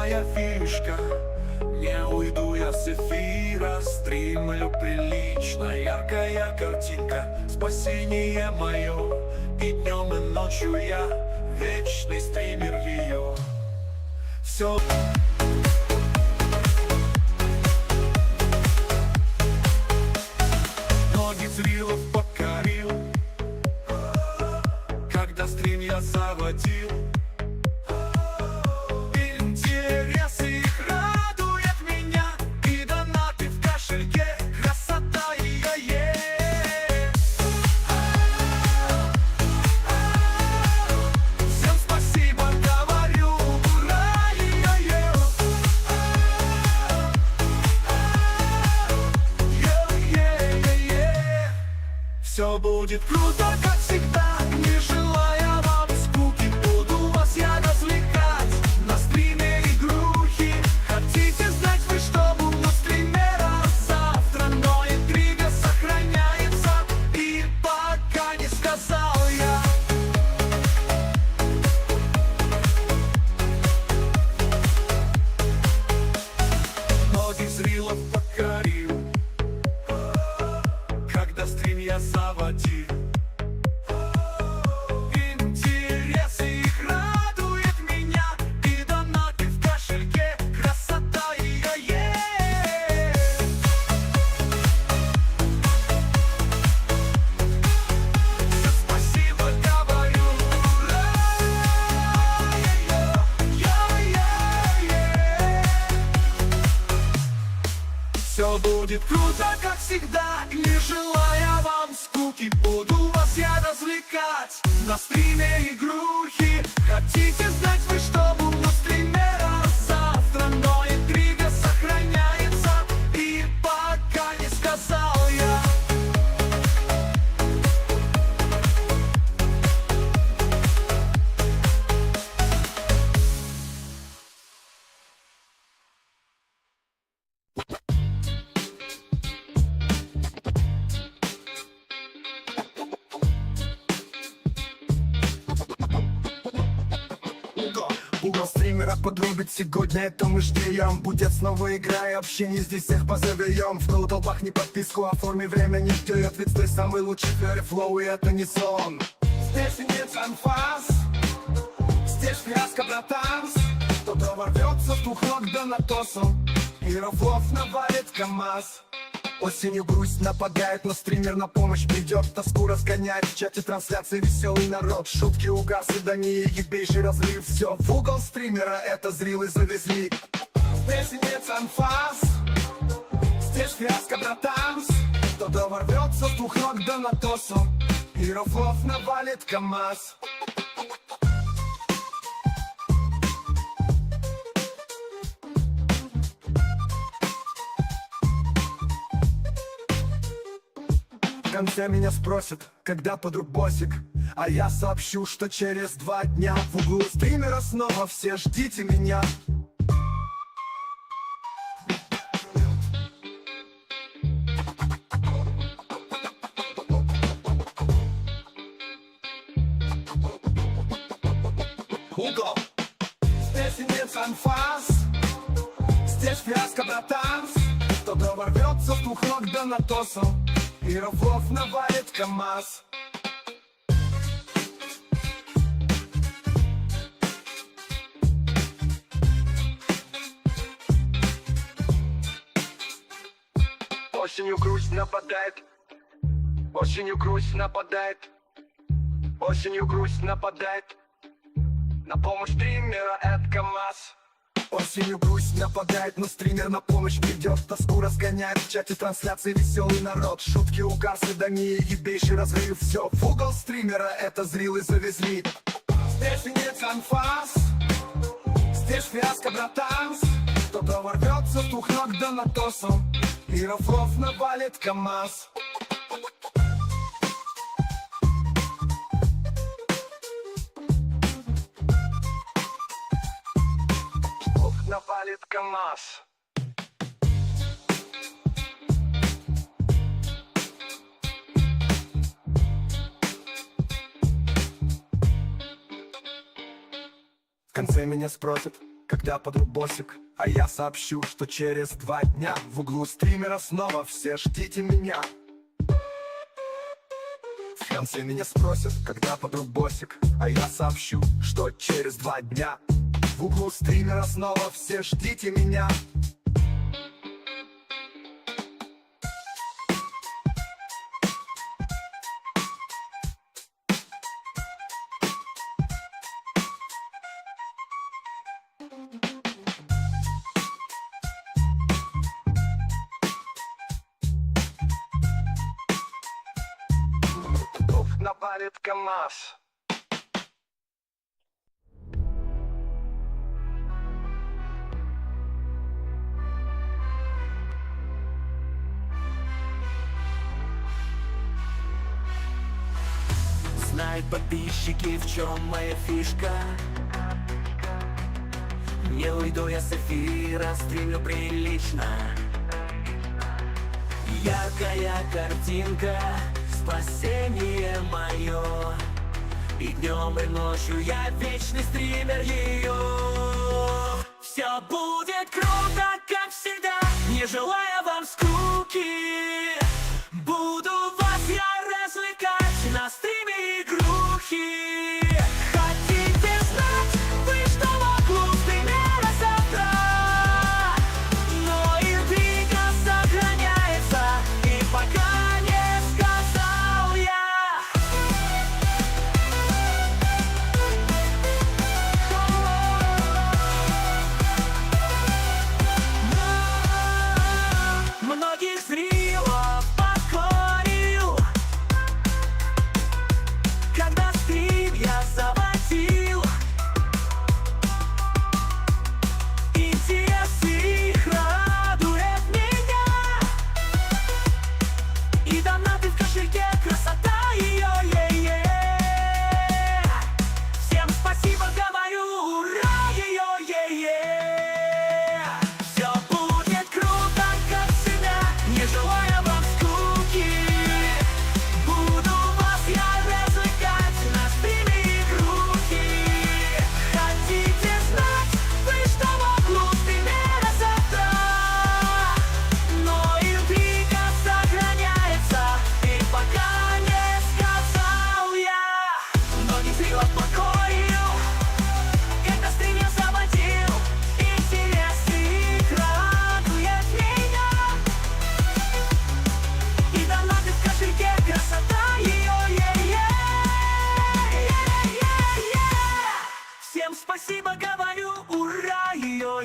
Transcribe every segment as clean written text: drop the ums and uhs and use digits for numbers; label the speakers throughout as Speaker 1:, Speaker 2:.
Speaker 1: моя фишка. Не уйду я с эфира, стримлю прилично. Яркая картинка, спасение мое. И днем, и ночью я вечный стример ее. Все. Многих зрилов покорил, когда стрим я заводил. Интересы их радует меня, и донаты в кошельке, красота ее есть. Всем спасибо говорю, ура, ее. Все будет круто, как всегда, не желая вам скуки. Буду вас я развлекать на стриме игрухи. Хотите знать вы, что буду стримера завтра, но интрига сохраняется, и пока не сказал я. Многих зрилов покорил, когда стрим я заводил. Интересы их радует меня, и донаты в кошельке, красота ее есть. Всем спасибо говорю, ура, Все будет круто, как всегда, не желая вам скуки. Буду вас я развлекать на стриме игрухи. Хотите знать вы, что буду стримера завтра, но интрига сохраняется, и пока не сказал я.
Speaker 2: Угол стримера подрубит сегодня, это мы ждем. Будет снова игра и общение, здесь всех позовем. В толпах не подписку, оформи, время не ждет. Ведь ты самый лучший флоу, и это не сон. Здесь нет анфас, здесь фиаско, братан. Кто-то ворвется в тухлок да на тосу, и рофлов навалит КамАЗ. Осенью грусть нападает, но стример на помощь придет. Тоску разгоняет в чате трансляции веселый народ. Шутки, угасы, да не ебейший разрыв. Все в угол стримера, это зрилы завезли. Здесь нет анфас, здесь фиаско, братан. Кто-то ворвется в двух ног да на тосу, и рофлов навалит КамАЗ. В конце меня спросят, когда подруг босик, а я сообщу, что через 2 дня в углу стримера снова все ждите меня. Угол. Здесь нет анфас, здесь фиаско, братан. Кто-то ворвется в двух ног да на тосу, и рофлов навалит КамАЗ. Осенью грусть нападает, осенью грусть нападает, осенью грусть нападает. На помощь стримера это КамАЗ. Осенью грусть нападает, но стример на помощь придет. Тоску разгоняет в чате трансляции веселый народ. Шутки, угасы, да не ебейший разрыв. Все в угол стримера, это зрилы завезли. Здесь нет анфас, здесь фиаско, братан. Кто-то ворвется в двух ног да на тосу, и рофлов навалит КамАЗ. Навалит КамАЗ. В конце меня спросят, когда подрубосик. А я сообщу, что через 2 дня в углу стримера снова все ждите меня. В конце меня спросят, когда подрубосик. А я сообщу, что через 2 дня в углу стримера снова все ждите меня. Навалит КамАЗ.
Speaker 1: Знают подписчики, в чем моя фишка. Не уйду я с эфира, стримлю прилично. Яркая картинка, спасение мое. И днем, и ночью я вечный стример ее. Все будет круто, как всегда, не желая вам скуки. Буду вас я развлекать на стриме игрухи. Хотите знать, вы что вокруг стримера завтра? Но интрига сохраняется, и пока не сказал я. Многих зрилов покорил, когда стрим я заводил. Интерес их радует меня, и донаты в кошельке, красота ее, Всем спасибо говорю, ура, ее, Все будет круто, как всегда, не желая вам скуки. Буду вас я развлекать на стриме игрухи. Хотите знать, вы что вокруг стримера завтра? Но интрига сохраняется, и пока не сказал я. Многих зрилов покорил, когда стрим я заводил. Интерес их радует меня, и донаты в кошельке, красота ее, Всем спасибо говорю, ура, ее,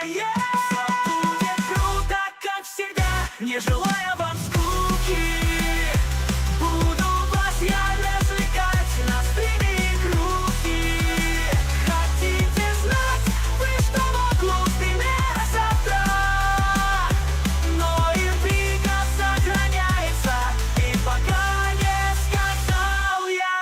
Speaker 1: Все будет круто, как всегда, не желая вам скуки. Буду вас я развлекать на стриме игрухи. Хотите знать, вы что вокруг стримера завтра? Но интрига сохраняется, и пока не сказал я.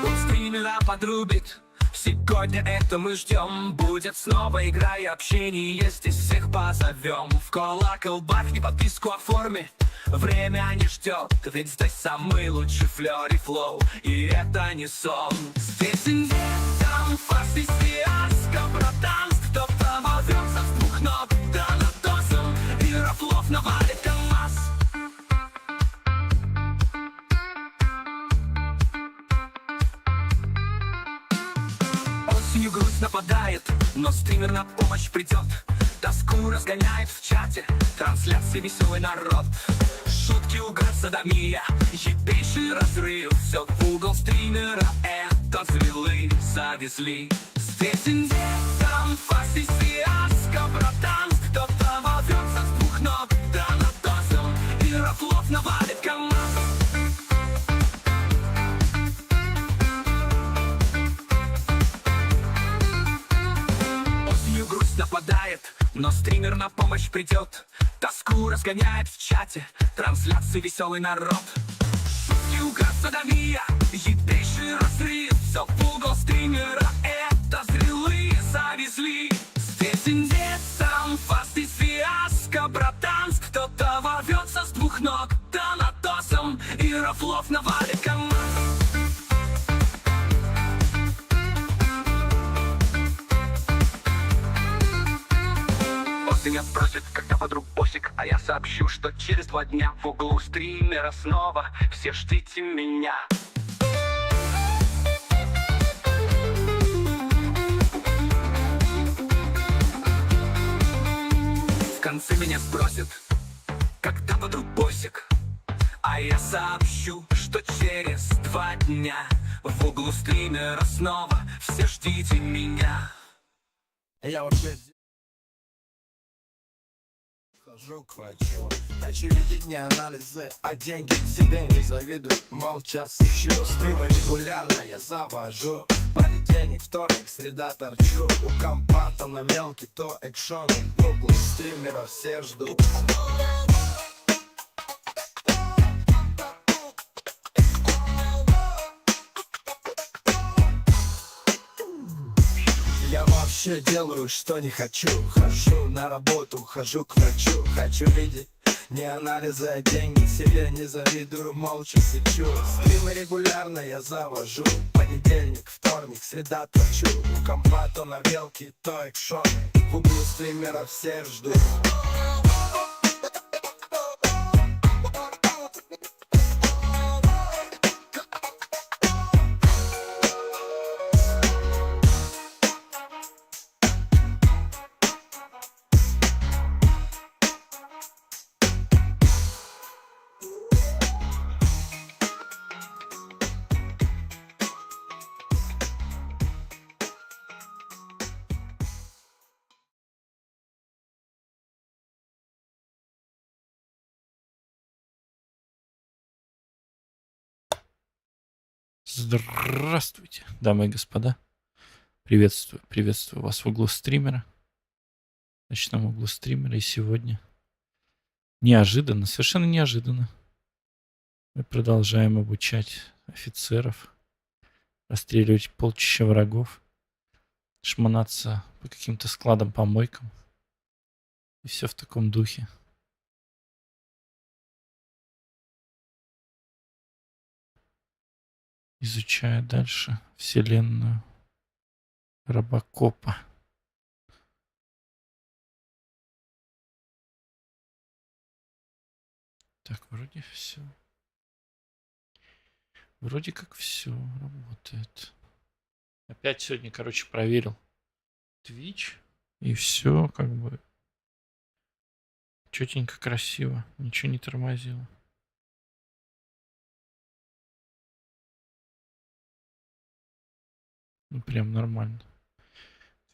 Speaker 1: Тут стримера подрубит. Сегодня это мы ждем. Будет снова игра и общение. Здесь всех позовем. В колокол бахни, подписку оформи. Время не ждет, ведь здесь самый лучший флёр и флоу. И это не сон. Здесь там фастистиаска, братанств. Кто-то возьмется с 2 ног, да над дозом. И рафлов навалит КамАЗ. Осенью грусть нападает, но стример на помощь придет. Тоску разгоняет в чате, трансляции веселый народ. Шутки, угрозы, садомия, ебейший разрыв. Все в угол стримера, это звезды завезли. Здесь там фастистиаска, братанств. Кто-то возьмется с 2 ног, да над дозом. И рафлов навалит КамАЗ. но стример на помощь придет. Тоску разгоняет в чате, трансляции веселый народ. Шутки, угар, садомия, едейший разрыв. Все в угол стримера, это зрелые завезли. Здесь индец, там фаст и фиаско, братанс. Кто-то ворвется с двух ног, донатосом и рофлов навалит команд. Меня спросит, когда подруг босик, а я сообщу, что через 2 дня в углу стримера снова. Все ждите меня. В конце меня спросит, когда подруг босик, а я сообщу, что через 2 дня в углу стримера снова. Все ждите меня.
Speaker 2: Я уже хожу к врачу, хочу видеть не анализы, а деньги себе не завидую. Молча сыщу, стримы регулярно я завожу. Понедельник, вторник, среда торчу. У компа-то на мелкий, то экшон. В углу стримера все ждут. Я вообще делаю, что не хочу. Хожу на работу, хожу к врачу. Хочу видеть не анализы, а деньги себе не завидую. Молча сечу, стримы регулярно я завожу. Понедельник, вторник, среда торчу. У компа то на велке, то экшон. В углу стримера все ждут.
Speaker 3: Здравствуйте, дамы и господа. Приветствую вас в углу стримера. В ночном углу стримера. И сегодня неожиданно, совершенно неожиданно, мы продолжаем обучать офицеров, расстреливать полчища врагов, шмонаться по каким-то складам, помойкам. И все в таком духе. Изучая дальше вселенную Робокопа. Так, вроде все. Вроде как все работает. Опять сегодня, короче, проверил Twitch. И все как бы четенько, красиво. Ничего не тормозило. Ну, прям нормально.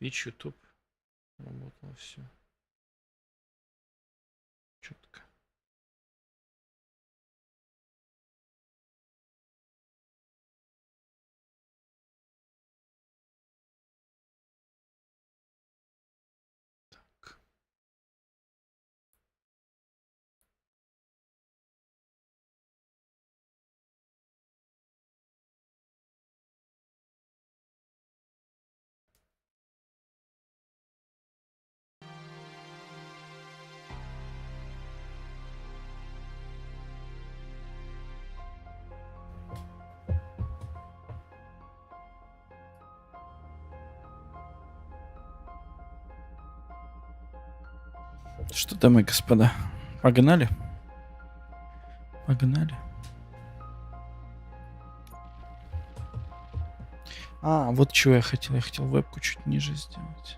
Speaker 3: Twitch, YouTube. Работало все. Четко. Так. Что, дамы и господа, погнали? Погнали. А, вот чего я хотел. Я хотел вебку чуть ниже сделать.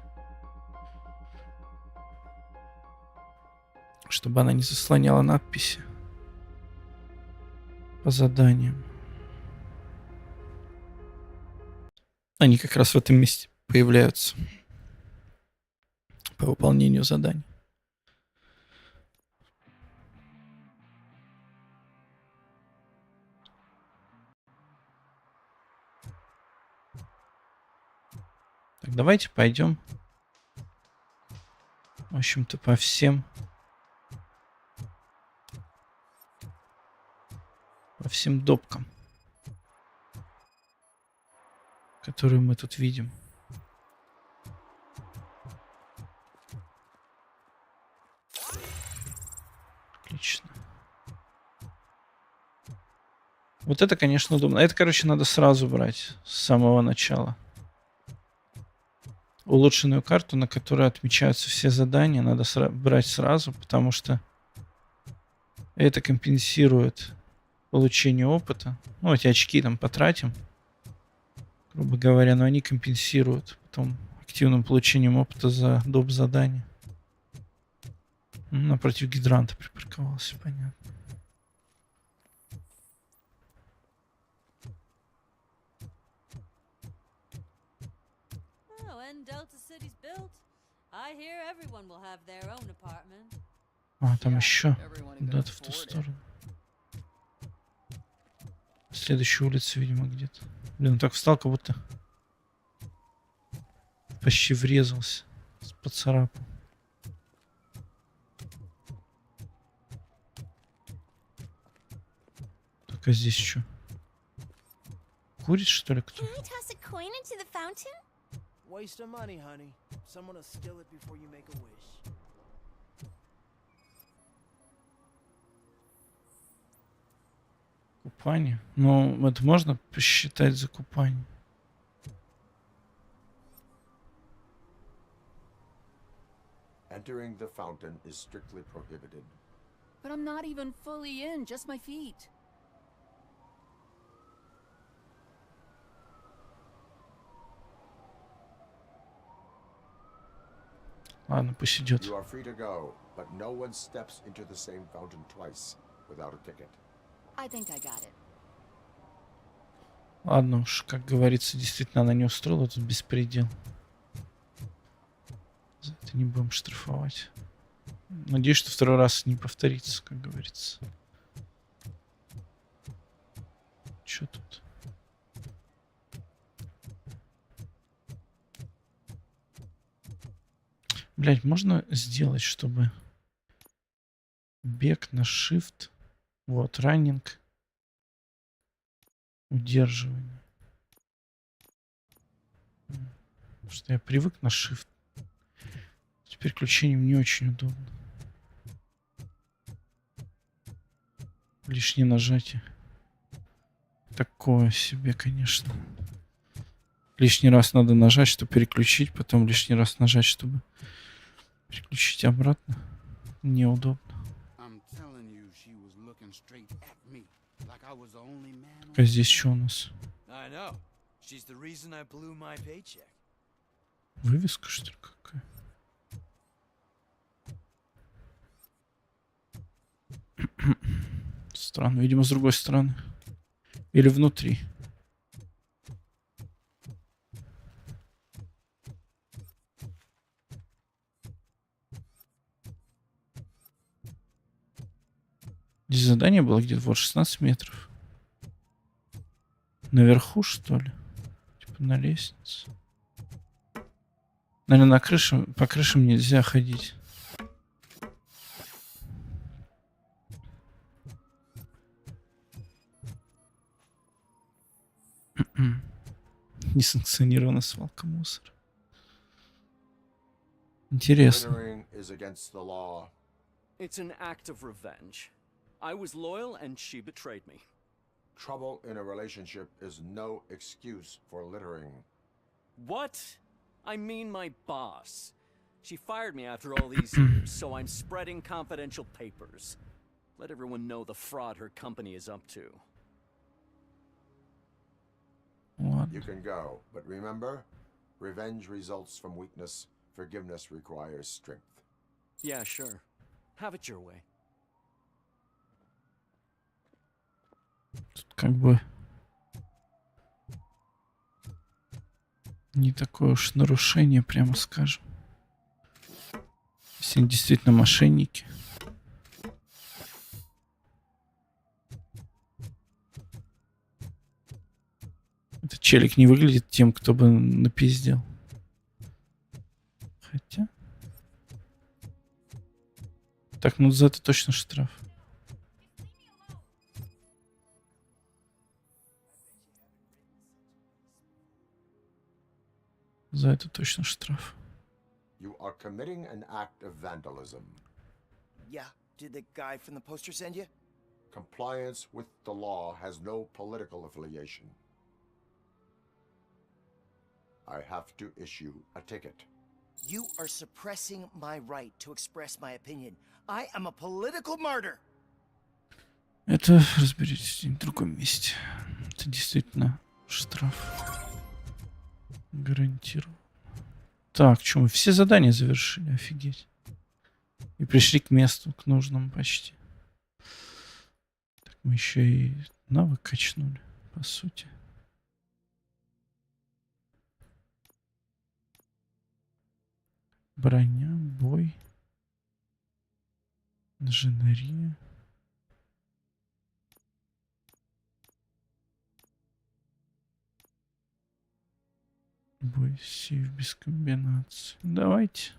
Speaker 3: Чтобы она не заслоняла надписи по заданиям. Они как раз в этом месте появляются по выполнению заданий. Так, давайте пойдем В общем-то, по всем допкам, которые мы тут видим. Отлично. Вот это, конечно, удобно. Это, короче, надо сразу брать с самого начала. Улучшенную карту, на которой отмечаются все задания, надо брать сразу, потому что это компенсирует получение опыта. Ну, эти очки там потратим, грубо говоря, но они компенсируют потом активным получением опыта за доп. Задания. Напротив гидранта припарковался, понятно.
Speaker 4: Delta-City's built. I hear everyone will have their own apartment.
Speaker 3: А, там еще куда-то в ту сторону. Следующая улица, видимо, где-то. Блин, он так встал, как будто почти врезался. Поцарапал. Только здесь что? Курит, что ли, кто?
Speaker 5: Waste of money, honey. Someone will steal it before you make a wish.
Speaker 3: Купание? Ну, это можно посчитать за купание.
Speaker 6: Entering the fountain is strictly prohibited.
Speaker 4: But I'm not even fully in, just my feet.
Speaker 3: Ладно, пусть идет.
Speaker 6: You are free to go, but no one steps into the same fountain twice without a ticket.
Speaker 4: I think I got it.
Speaker 3: Ладно уж, как говорится, действительно она не устроила тут беспредел. За это не будем штрафовать. Надеюсь, что второй раз не повторится, как говорится. Чё тут? Блять, можно сделать, чтобы бег на shift, вот, раннинг, удерживание. Потому что я привык на shift. С переключением не очень удобно. Лишнее нажатие. Такое себе, конечно. Лишний раз надо нажать, чтобы переключить, потом лишний раз нажать, чтобы переключить обратно. Неудобно. А здесь что у нас? Вывеска, что ли, какая? Странно, видимо, с другой стороны. Или внутри. Здесь задание было где-то, вот, 16 метров. Наверху, что ли? Типа на лестнице. Наверное, на крыше, по крышам нельзя ходить. Несанкционированная свалка мусора. Интересно.
Speaker 6: Littering is against the law.
Speaker 5: It's an act of revenge. I was loyal and she betrayed me.
Speaker 6: Trouble in a relationship is no excuse for littering.
Speaker 5: What? I mean my boss. She fired me after all these years, so I'm spreading confidential papers. Let everyone know the fraud her company is up to.
Speaker 6: You can go, but remember, revenge results from weakness. Forgiveness requires strength.
Speaker 5: Yeah, sure. Have it your way.
Speaker 3: Тут как бы не такое уж нарушение, прямо скажем. Если они действительно мошенники. Этот челик не выглядит тем, кто бы напиздел. Хотя... Так, ну за это точно штраф. За это точно штраф.
Speaker 6: You are committing an act of vandalism.
Speaker 7: Yeah, did the guy from the poster send you?
Speaker 6: Compliance with the law has no political affiliation. I have to issue a ticket.
Speaker 7: You are suppressing my right to express my opinion. I am a political martyr.
Speaker 3: Это разберитесь в другом месте. Это действительно штраф. Гарантирую. Так, что мы все задания завершили, офигеть. И пришли к месту, к нужному почти. Так, мы еще и навык качнули, по сути. Броня, бой. Инженерия. Бой, сейф без комбинаций. Давайте.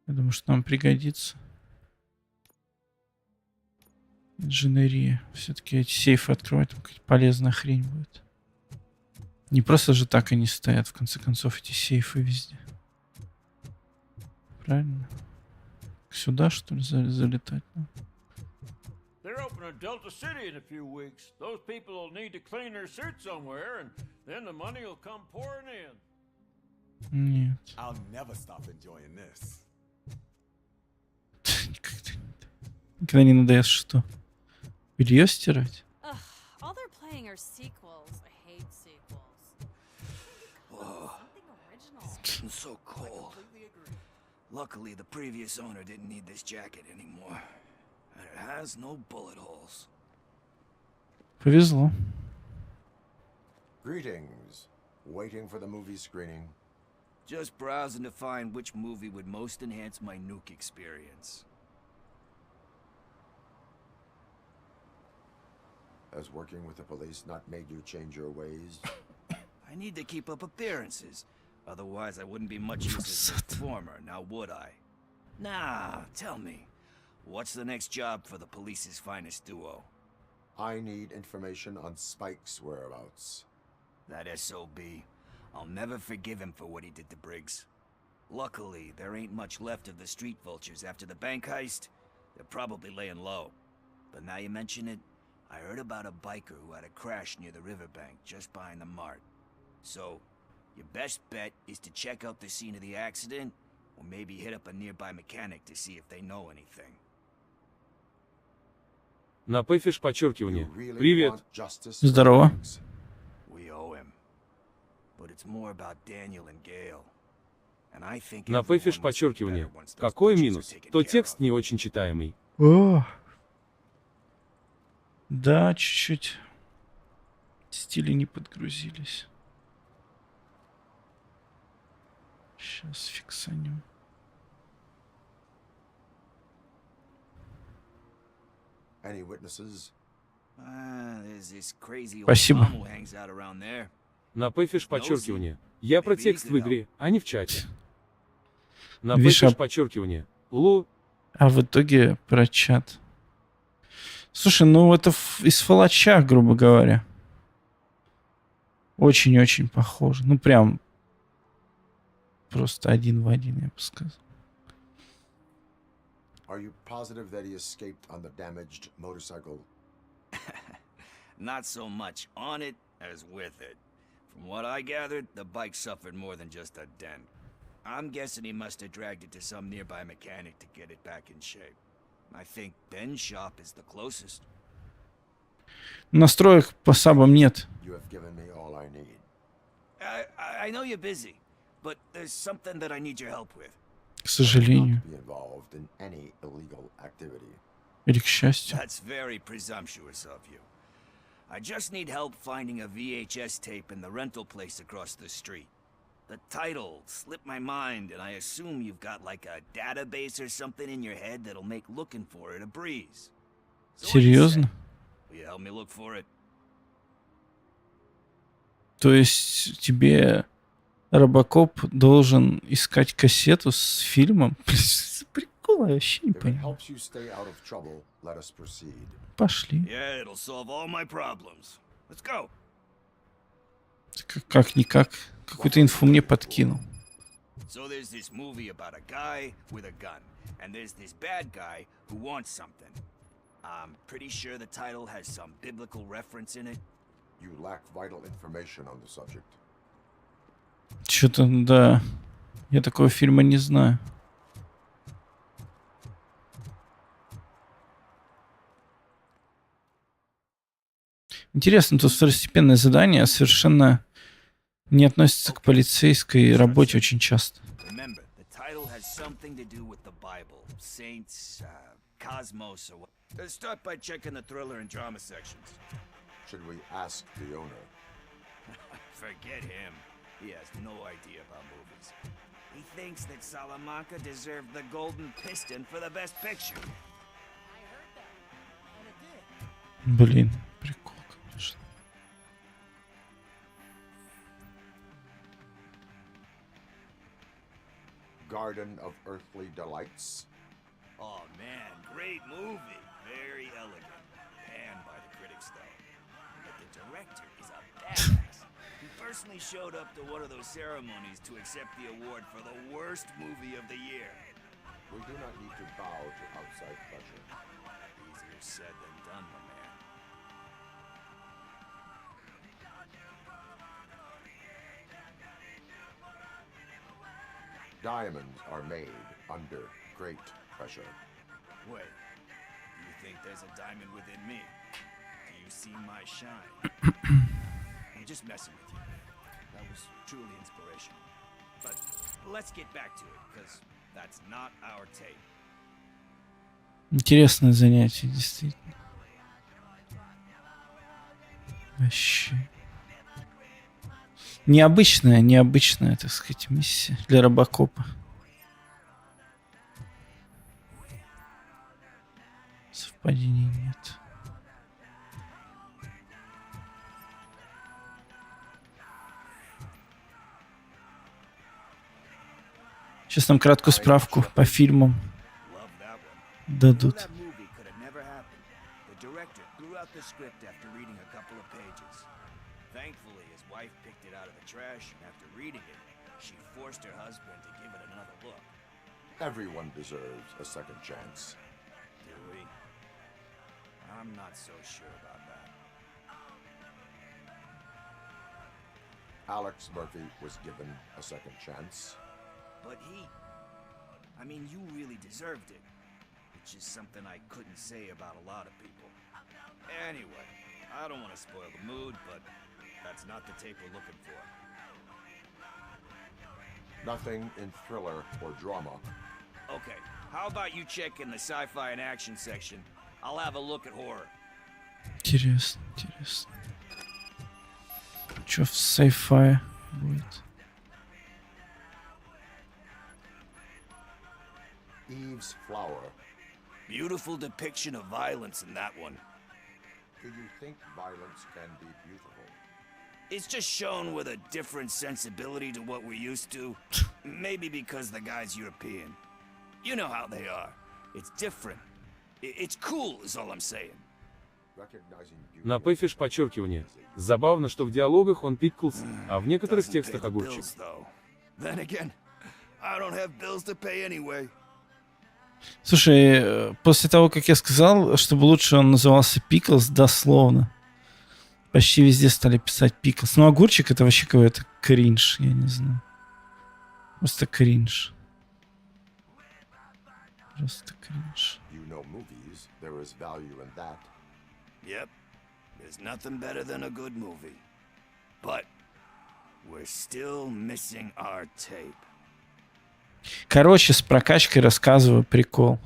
Speaker 3: Я думаю, что нам пригодится. Инженерия. Все-таки эти сейфы открывать, там какая-то полезная хрень будет. Не просто же так они стоят, в конце концов, эти сейфы везде. Правильно? Сюда, что ли, залетать? Ну?
Speaker 8: They're opening Delta-Siti in a few weeks. Those people will need to clean their suits somewhere, and then the money will come pouring in.
Speaker 3: Нет.
Speaker 2: I'll never stop enjoying this.
Speaker 3: Никогда не надоест, что? Белье стирать?
Speaker 4: Ugh, all they're playing are sequels. I hate sequels. Something original.
Speaker 7: It's so cold. Luckily, the previous owner didn't need this jacket anymore. And it has no bullet holes.
Speaker 3: Повезло.
Speaker 6: Greetings. Waiting for the movie screening.
Speaker 7: Just browsing to find which movie would most enhance my nuke experience.
Speaker 6: Has working with the police not made you change your ways?
Speaker 7: I need to keep up appearances. Otherwise, I wouldn't be much use as a performer, now would I? Nah, tell me. What's the next job for the police's finest duo?
Speaker 6: I need information on Spike's whereabouts.
Speaker 7: That SOB. I'll never forgive him for what he did to Briggs. Luckily, there ain't much left of the street vultures after the bank heist. They're probably laying low. But now you mention it, I heard about a biker who had a crash near the riverbank just behind the mart. So, your best bet is to check out the scene of the accident, or maybe hit up a nearby mechanic to see if they know anything.
Speaker 9: На пэфиш подчеркивание.
Speaker 6: You really
Speaker 9: Привет.
Speaker 6: want justice for
Speaker 3: Здорово.
Speaker 6: Briggs?
Speaker 7: We owe him. But it's more about Daniel and Gale. And I think
Speaker 9: На
Speaker 7: everyone
Speaker 9: пэфиш
Speaker 7: will be
Speaker 9: подчеркивание.
Speaker 7: better once those
Speaker 9: Какой
Speaker 7: butchers are
Speaker 9: минус?
Speaker 7: taken
Speaker 9: То
Speaker 7: care
Speaker 9: текст
Speaker 7: of.
Speaker 9: не очень читаемый.
Speaker 3: О! Да, чуть-чуть. Стили не подгрузились. Сейчас фиксанем.
Speaker 6: Any witnesses?
Speaker 7: There's this crazy old
Speaker 3: Спасибо.
Speaker 7: mom who hangs out around there.
Speaker 9: На пэфиш подчеркивание. Я про текст в игре, а не в чате. На
Speaker 3: Видишь,
Speaker 9: пэфиш подчеркивание. Лу.
Speaker 3: А в итоге про чат. Слушай, ну это из Фалача, грубо говоря. Очень-очень похоже. Ну прям просто один в один, я бы сказал.
Speaker 6: Are you positive that he escaped on the damaged motorcycle?
Speaker 7: Not so much on it as with it. From what I gathered, the bike suffered more than just a dent. I'm guessing he must have dragged it to some nearby mechanic to get it back in shape. I think Ben's shop is the closest.
Speaker 3: Настроек по сабам нет.
Speaker 6: You have given me all I need.
Speaker 7: I know you're busy, but there's something that I need your help with.
Speaker 3: К сожалению.
Speaker 6: Not to be involved in any illegal activity.
Speaker 3: Или к счастью.
Speaker 7: That's very presumptuous of you. I just need help finding a VHS tape in the rental place across the street. The title slipped my mind, and I assume you've got like a database or something in your head that'll make looking for it a breeze. So what do you say?
Speaker 3: Серьезно?
Speaker 7: Will you help me look for it?
Speaker 3: То есть тебе Робокоп должен искать кассету с фильмом? Прикол. было? Я вообще не
Speaker 6: If it
Speaker 3: понял.
Speaker 6: helps you stay out of trouble, let us proceed.
Speaker 3: Пошли.
Speaker 7: Yeah, it'll solve all my problems. Let's go.
Speaker 3: Как-никак. Какую-то инфу мне подкинул.
Speaker 7: So there's this movie about a guy with a gun, and there's this bad guy who wants something. I'm pretty sure the title has some biblical reference in it.
Speaker 6: You lack vital information on the subject.
Speaker 3: Что-то, да. Я такого фильма не знаю. Интересно, тут второстепенное задание совершенно не относится к полицейской работе очень часто.
Speaker 7: Remember, the title has something to do with the Bible, saints, cosmos, or what. Let's start by checking the thriller and drama sections.
Speaker 6: Should we ask the owner?
Speaker 7: Forget him. He has no idea about movies. He thinks that Salamanca deserved the Golden Piston for the Best Picture.
Speaker 3: Блин, прикол, конечно.
Speaker 6: Garden of Earthly Delights.
Speaker 7: Oh man, great movie. Very elegant. Panned by the critics though. But the director is a badass. He personally showed up to one of those ceremonies to accept the award for the worst movie of the year.
Speaker 6: We do not need to bow to outside pressure.
Speaker 7: Easier said than done, my man.
Speaker 6: Diamonds are made under great pressure.
Speaker 7: Wait, do you think there's a diamond within me? Do you see my shine? I'm just messing with you. That was truly inspirational. But let's get back to it, because that's not our tape.
Speaker 3: Интересное занятие, действительно. Вообще. Необычная, так сказать, миссия для Робокопа. Совпадений нет. Сейчас нам краткую справку по фильмам
Speaker 7: Love that one.
Speaker 3: дадут.
Speaker 7: That movie could have never happened. The director threw out the script after reading a couple of pages. Thankfully, his wife picked it out of the trash, and after reading it, she forced her husband to give it another look.
Speaker 6: Everyone deserves a second chance.
Speaker 7: Do we? I'm not so sure about that.
Speaker 6: Alex Murphy was given a second chance.
Speaker 7: But I mean, you really deserved it. Which is something I couldn't say about a lot of people. Anyway, I don't want to spoil the mood, but that's not the tape we're looking for.
Speaker 6: Nothing in thriller or drama.
Speaker 7: Okay, how about you check in the sci-fi and action section? I'll have a look at horror.
Speaker 3: Интересно. Что в sci-fi будет?
Speaker 6: Eve's Flower.
Speaker 7: Beautiful depiction of violence in that one.
Speaker 6: Do you think violence can be beautiful?
Speaker 7: It's just shown with a different sensibility to what we're used to. Maybe because the guy's European. You know how they are. It's different. It's cool, is all I'm saying.
Speaker 6: Recognizing beauty.
Speaker 9: На пэфиш подчеркивание. Забавно, что в диалогах он пикклс, а в некоторых
Speaker 7: Doesn't
Speaker 9: текстах
Speaker 7: pay the
Speaker 9: огурчик.
Speaker 7: bills, though. Then again, I don't have bills to pay anyway.
Speaker 3: Слушай, после того, как я сказал, чтобы лучше он назывался Пиклс, дословно, почти везде стали писать Пиклс. Ну, огурчик — это вообще какой-то кринж, я не знаю. Просто кринж. Просто кринж.
Speaker 6: You know movies, there is value in that.
Speaker 7: Yep, there's nothing better than a good movie. But we're still missing our tape.
Speaker 3: Короче, с прокачкой рассказываю прикол.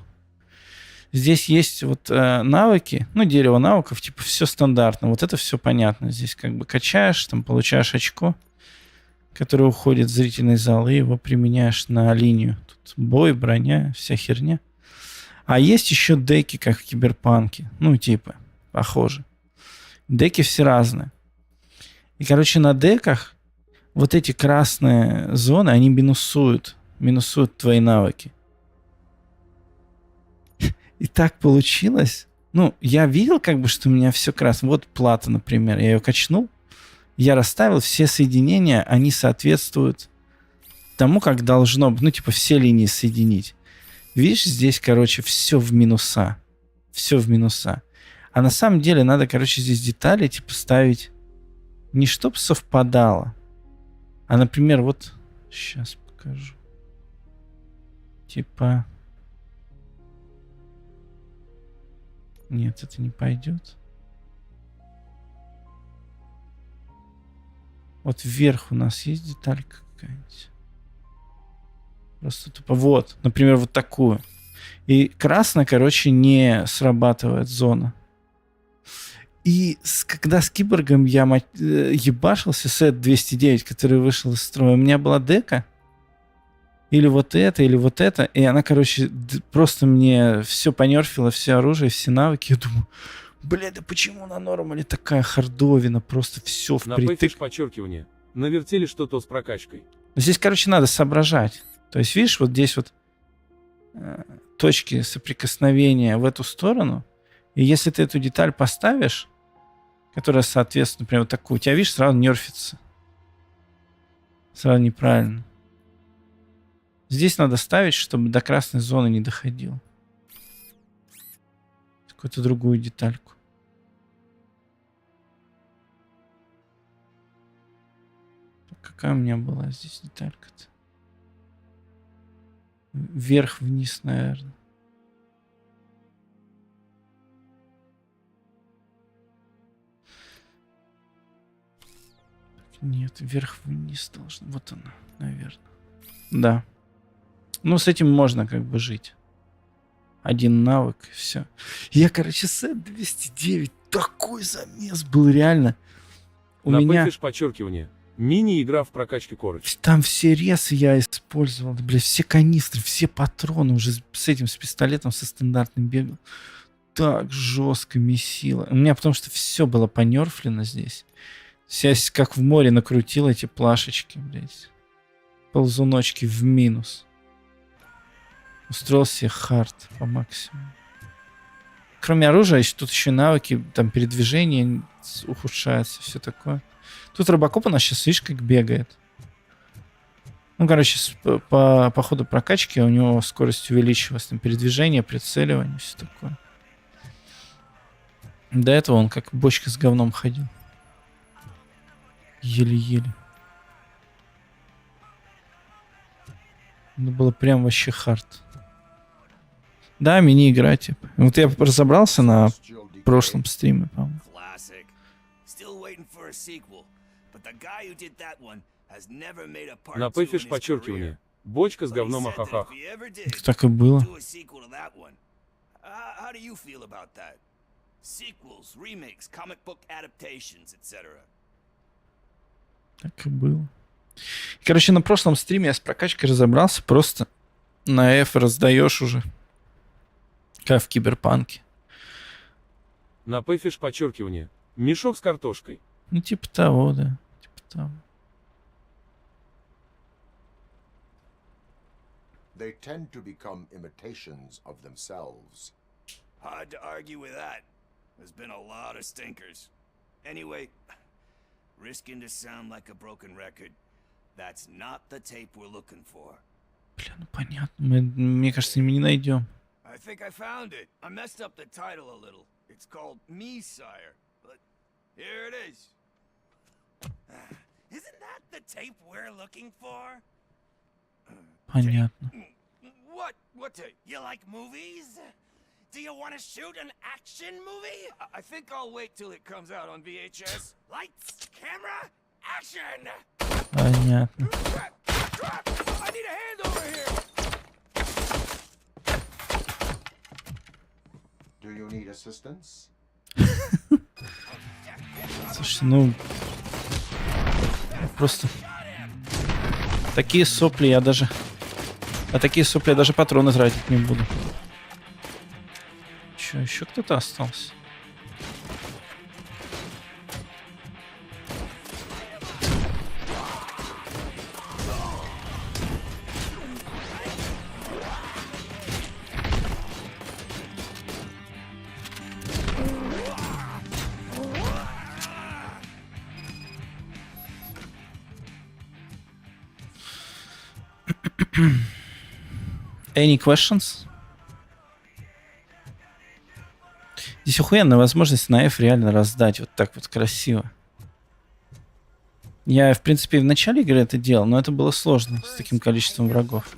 Speaker 3: Здесь есть вот навыки, ну, дерево навыков, типа все стандартно. Вот это все понятно. Здесь как бы качаешь, там получаешь очко, которое уходит в зрительный зал, и его применяешь на линию. Тут бой, броня, вся херня. А есть еще деки, как в Киберпанке. Ну, типа, похоже. Деки все разные. И, короче, на деках вот эти красные зоны, они минусуют твои навыки. И так получилось. Ну, я видел, как бы, что у меня все красное. Вот плата, например. Я ее качнул. Я расставил все соединения. Они соответствуют тому, как должно быть. Ну, типа, все линии соединить. Видишь, здесь, короче, все в минуса. Все в минуса. А на самом деле надо, короче, здесь детали, типа, ставить не чтоб совпадало. А, например, вот... Сейчас покажу. Типа... Нет, это не пойдет. Вот вверх у нас есть деталька какая-нибудь. Просто тупо. Вот, например, вот такую. И красно, короче, не срабатывает зона. И когда с киборгом я ебашился, сет 209, который вышел из строя, у меня была дека. Или вот это, и она, короче, просто мне все понерфила, все оружие, все навыки. Я думаю, бля, да почему на нормале такая хардовина? Просто все впритык.
Speaker 9: На подчеркивание. Навертели что-то с прокачкой.
Speaker 3: Здесь, короче, надо соображать. То есть, видишь, вот здесь вот точки соприкосновения в эту сторону. И если ты эту деталь поставишь, которая соответствует, например, вот такую, у тебя, видишь, сразу нерфится. Сразу неправильно. Здесь надо ставить, чтобы до красной зоны не доходило. Какую-то другую детальку. Какая у меня была здесь деталька-то? Вверх-вниз, наверное. Нет, вверх-вниз должно. Вот она, наверное. Да. Ну, с этим можно как бы жить. Один навык, и все. Я, короче, сет 209. Такой замес был, реально. У меня...
Speaker 9: подчеркивание. Мини-игра в прокачке корочки.
Speaker 3: Там все ресы я использовал. Бля, все канистры, все патроны. Уже с этим, с пистолетом, со стандартным бегал. Так жестко месило. У меня потому что все было понерфлено здесь. Я как в море накрутил эти плашечки, блядь. Ползуночки в минус. Устроил себе хард по максимуму. Кроме оружия, тут еще навыки, там передвижение ухудшается, все такое. Тут Робокоп у нас сейчас, видишь, как бегает. Ну, короче, по ходу прокачки у него скорость увеличивалась. Там передвижение, прицеливание, все такое. До этого он как бочка с говном ходил. Еле-еле. Это было прям вообще хард. Да, мини-игра, типа. Вот я разобрался на прошлом стриме, по-моему.
Speaker 9: На пэфиш подчеркивание. Бочка с говном ахахах.
Speaker 3: Так и было. Так и было. Короче, на прошлом стриме я с прокачкой разобрался. Просто на F раздаешь уже. Как в Киберпанке.
Speaker 9: На пэфиш подчеркивание. Мешок с картошкой.
Speaker 3: Ну, типа того, да. Типа того.
Speaker 6: They tend to become imitations of themselves.
Speaker 7: Hard to argue with that. There's been a lot of stinkers. Anyway, risking to sound like a broken record, that's not the tape we're looking for.
Speaker 3: Бля, ну понятно. Мне кажется, мы не найдем.
Speaker 7: I think I found it. I messed up the title a little. It's called Me, Sire. But here it is. Isn't that the tape we're looking for?
Speaker 3: Понятно.
Speaker 7: What tape? You like movies? Do you want to shoot an action movie? I think I'll wait till it comes out on VHS. Lights, camera, action!
Speaker 3: Понятно.
Speaker 7: I need a hand over here!
Speaker 6: Do you need assistance?
Speaker 3: Слушай, ну... Просто... Такие сопли я даже... А такие сопли я даже патроны тратить не буду. Че, еще кто-то остался? Any questions? Здесь охуенная возможность на F реально раздать вот так вот красиво. Я, в принципе, в начале игры это делал, но это было сложно с таким количеством врагов.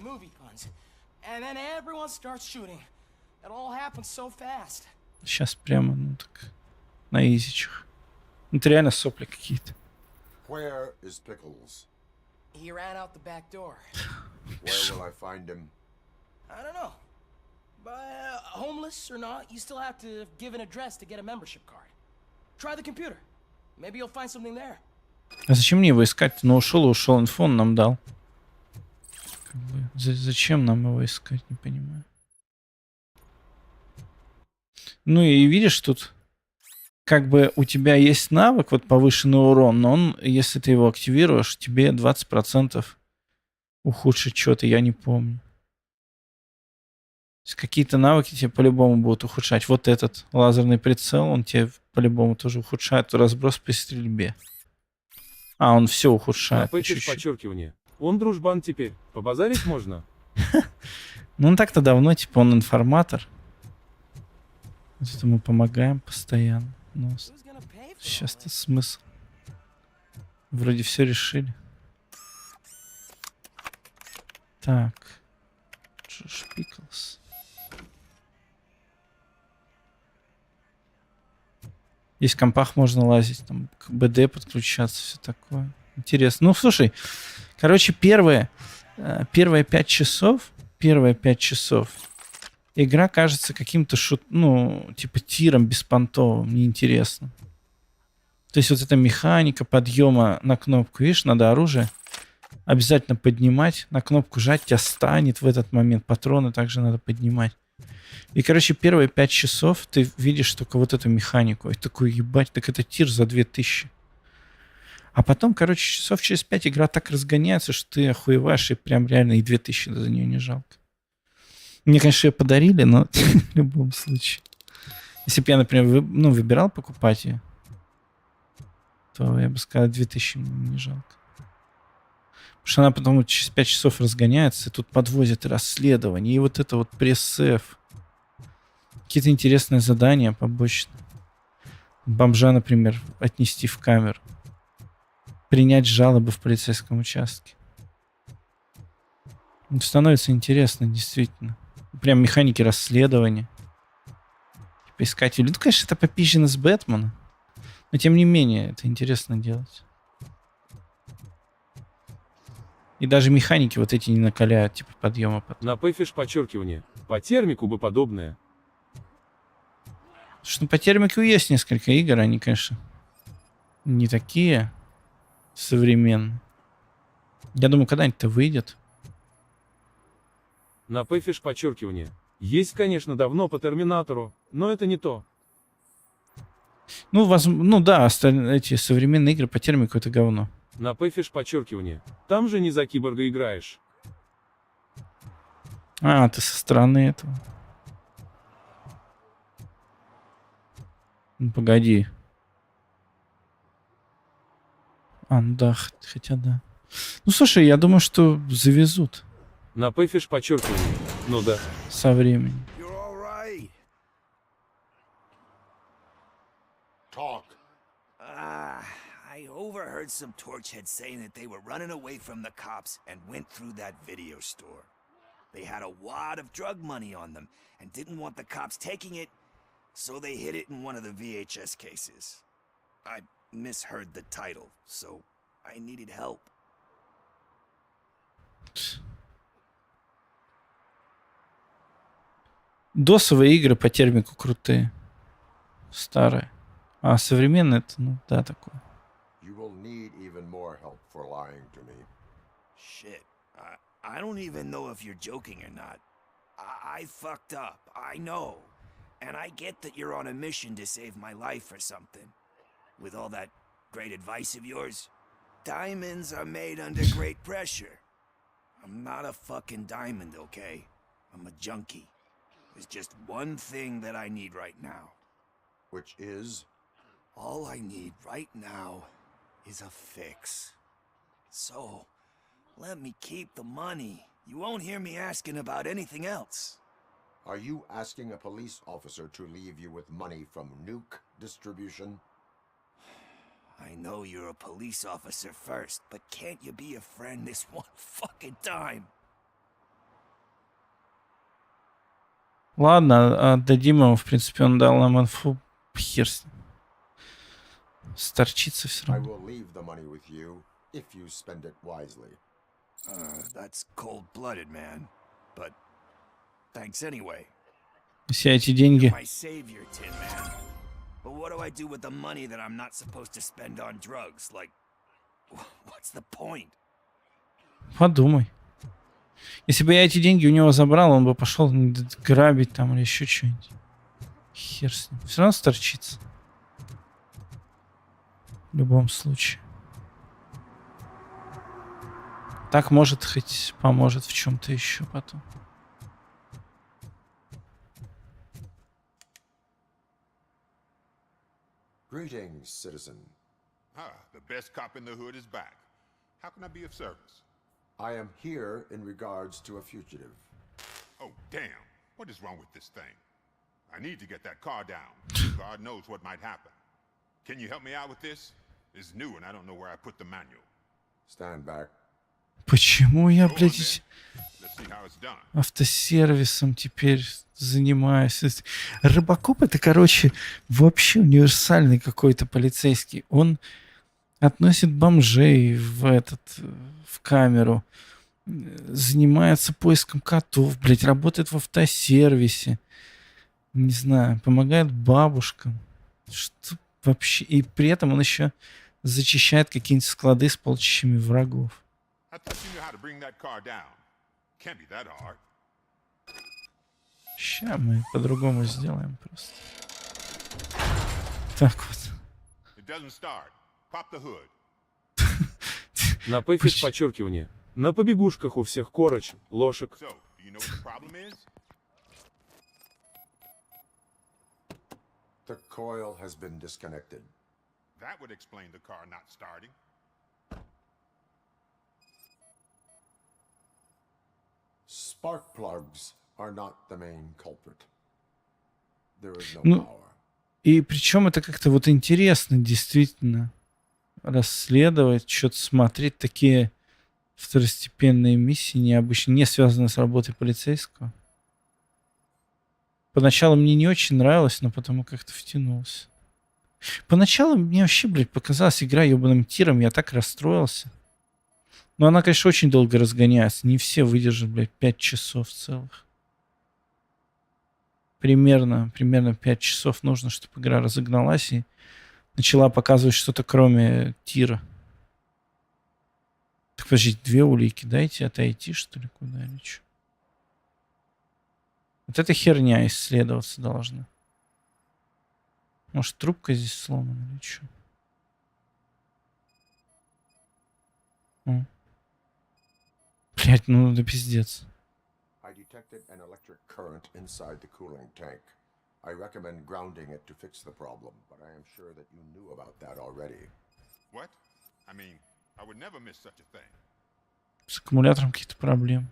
Speaker 3: Сейчас прямо, ну так, на изичах. Это реально сопли какие-то.
Speaker 6: Where is Pickles?
Speaker 10: He ran out the back door.
Speaker 6: Where will I find him?
Speaker 10: I don't know. But homeless or not, you still have to give an address to get a membership card. Try the computer. Maybe you'll find something there.
Speaker 3: А зачем мне его искать? Ну, ушел, инфу он нам дал. Как бы, зачем нам его искать, не понимаю. Ну и видишь, тут как бы у тебя есть навык, вот повышенный урон, но он, если ты его активируешь, тебе 20% ухудшит что-то, я не помню. Какие-то навыки тебе по-любому будут ухудшать. Вот этот лазерный прицел, он тебе по-любому тоже ухудшает разброс при стрельбе. А, он все ухудшает.
Speaker 9: Подчеркивание. Он дружбан теперь. Побазарить можно.
Speaker 3: Ну, он так-то давно, типа, он информатор. Вот это мы помогаем постоянно. Но сейчас-то смысл. Вроде все решили. Так. Джош Пиклс. Здесь в компах можно лазить, там к БД подключаться, все такое. Интересно. Ну, слушай, короче, первые 5 часов игра кажется каким-то типа тиром беспонтовым, неинтересным. То есть вот эта механика подъема на кнопку, видишь, надо оружие обязательно поднимать, на кнопку жать, тебя станет в этот момент, патроны также надо поднимать. И, короче, первые 5 часов ты видишь только вот эту механику. И такой, ебать, так это тир за 2000. А потом, короче, часов через 5 игра так разгоняется, что ты охуеваешь, и прям реально и 2000 за нее не жалко. Мне, конечно, ее подарили, но в любом случае. Если бы я, например, выбирал покупать ее, то я бы сказал, 2000 не жалко. Потому что она потом через 5 часов разгоняется, и тут подвозят расследование, и вот это вот пресс-эф. Какие-то интересные задания побочные. Бомжа, например, отнести в камеру. Принять жалобы в полицейском участке. Становится интересно, действительно. Прям механики расследования. Типа искатели. Ну, конечно, это попизжено с Бэтмена. Но, тем не менее, это интересно делать. И даже механики вот эти не накаляют, типа подъема.
Speaker 9: На пэфиш подчеркивание. По термику бы подобное.
Speaker 3: Потому что по термику есть несколько игр, они, конечно, не такие современные. Я думаю, когда-нибудь-то выйдет.
Speaker 9: На пэфиш подчеркивание. Есть, конечно, давно по Терминатору, но это не то.
Speaker 3: Ну да, эти современные игры по термику это говно.
Speaker 9: На пэфиш подчеркивание. Там же не за киборга играешь.
Speaker 3: А, ты со стороны этого. Ну, погоди. А, ну да, хотя да. Ну, слушай, я думаю, что завезут.
Speaker 9: На пэфиш подчеркивание. Ну да.
Speaker 3: Со временем.
Speaker 6: Talk.
Speaker 7: I overheard some torchheads saying that they were running away from the cops and went through that video store. They had a wad of drug money on them and didn't want the cops taking it, so they hid it in one of the VHS cases. I misheard the title, so I needed help.
Speaker 3: Досовые игры по термику крутые. Старые. А современные это, ну да, такое.
Speaker 6: You will need even more help for lying to me.
Speaker 7: Shit. I don't even know if you're joking or not. I fucked up. I know. And I get that you're on a mission to save my life or something. With all that great advice of yours. Diamonds are made under great pressure. I'm not a fucking diamond, okay? I'm a junkie. There's just one thing that I need right now.
Speaker 6: Which is?
Speaker 7: All I need right now is a fix. So, let me keep the money You won't hear me asking about anything else.
Speaker 6: Are you asking a police officer to leave you with money from nuke distribution?
Speaker 7: I know you're a police officer first, but can't you be a friend this one fucking time?
Speaker 3: Ладно, отдадим ему. В принципе, он дал нам инфу. Хер с ним. Сторчится все
Speaker 6: I
Speaker 3: равно.
Speaker 6: will leave the money with you if you spend it wisely.
Speaker 7: That's cold-blooded, man. But thanks anyway.
Speaker 3: Все эти деньги.
Speaker 7: My savior, Tin Man. But what do I do with the money that I'm not supposed to spend on drugs? Like, what's the point?
Speaker 3: Подумай. Если бы я эти деньги у него забрал, он бы пошел грабить там или еще что-нибудь. Хер с ним. Все равно сторчится. В любом случае. Так, может, хоть поможет в чем-то еще потом.
Speaker 6: Greetings, citizen.
Speaker 11: The best cop in the hood is back. How can I be of service?
Speaker 6: I am here in regards to a fugitive.
Speaker 11: Oh, damn. What is wrong with this thing? I need to get that car down. God knows what might happen. Can you help me out with this? It's new and I don't know where I put the manual.
Speaker 6: Stand back.
Speaker 3: Почему я,
Speaker 11: Go on,
Speaker 3: блядь,
Speaker 11: then. Let's see how it's done.
Speaker 3: автосервисом теперь занимаюсь? Робокоп — это, короче, вообще универсальный какой-то полицейский. Он относит бомжей в камеру, занимается поиском котов, блядь, работает в автосервисе, не знаю, помогает бабушкам. Что вообще? И при этом он еще зачищает какие-нибудь склады с полчищами врагов.
Speaker 11: I thought you knew how to bring that car down. Can't be that hard.
Speaker 3: Ща мы по-другому сделаем просто. Так вот.
Speaker 11: It doesn't start. Pop the hood.
Speaker 9: На пэфис подчеркивание. На побегушках у всех короче, ложек.
Speaker 11: So, do you know what the problem is?
Speaker 6: The coil has been disconnected.
Speaker 11: That would explain the car not starting.
Speaker 6: Spark plugs are not the main culprit. There is no
Speaker 3: Ну,
Speaker 6: power.
Speaker 3: и причем это как-то вот интересно, действительно, расследовать, что-то смотреть, такие второстепенные миссии, необычно, не связанные с работой полицейского. Поначалу мне не очень нравилось, но потом как-то втянулся. Поначалу мне вообще, блядь, показалась игра ебаным тиром, я так расстроился. Но она, конечно, очень долго разгоняется. Не все выдержат, блядь, 5 часов целых. Примерно 5 часов нужно, чтобы игра разогналась и начала показывать что-то кроме тира. Так, подождите, 2 улики. Дайте отойти, что ли, куда или что? Вот эта херня исследоваться должна. Может, трубка здесь сломана или что? Блять, ну да пиздец.
Speaker 6: I detected an electric current inside the cooling tank. I recommend grounding it to fix the problem, but I am sure that you knew about that already.
Speaker 11: What? I mean, I would never miss such a thing.
Speaker 3: С аккумулятором какие-то проблемы.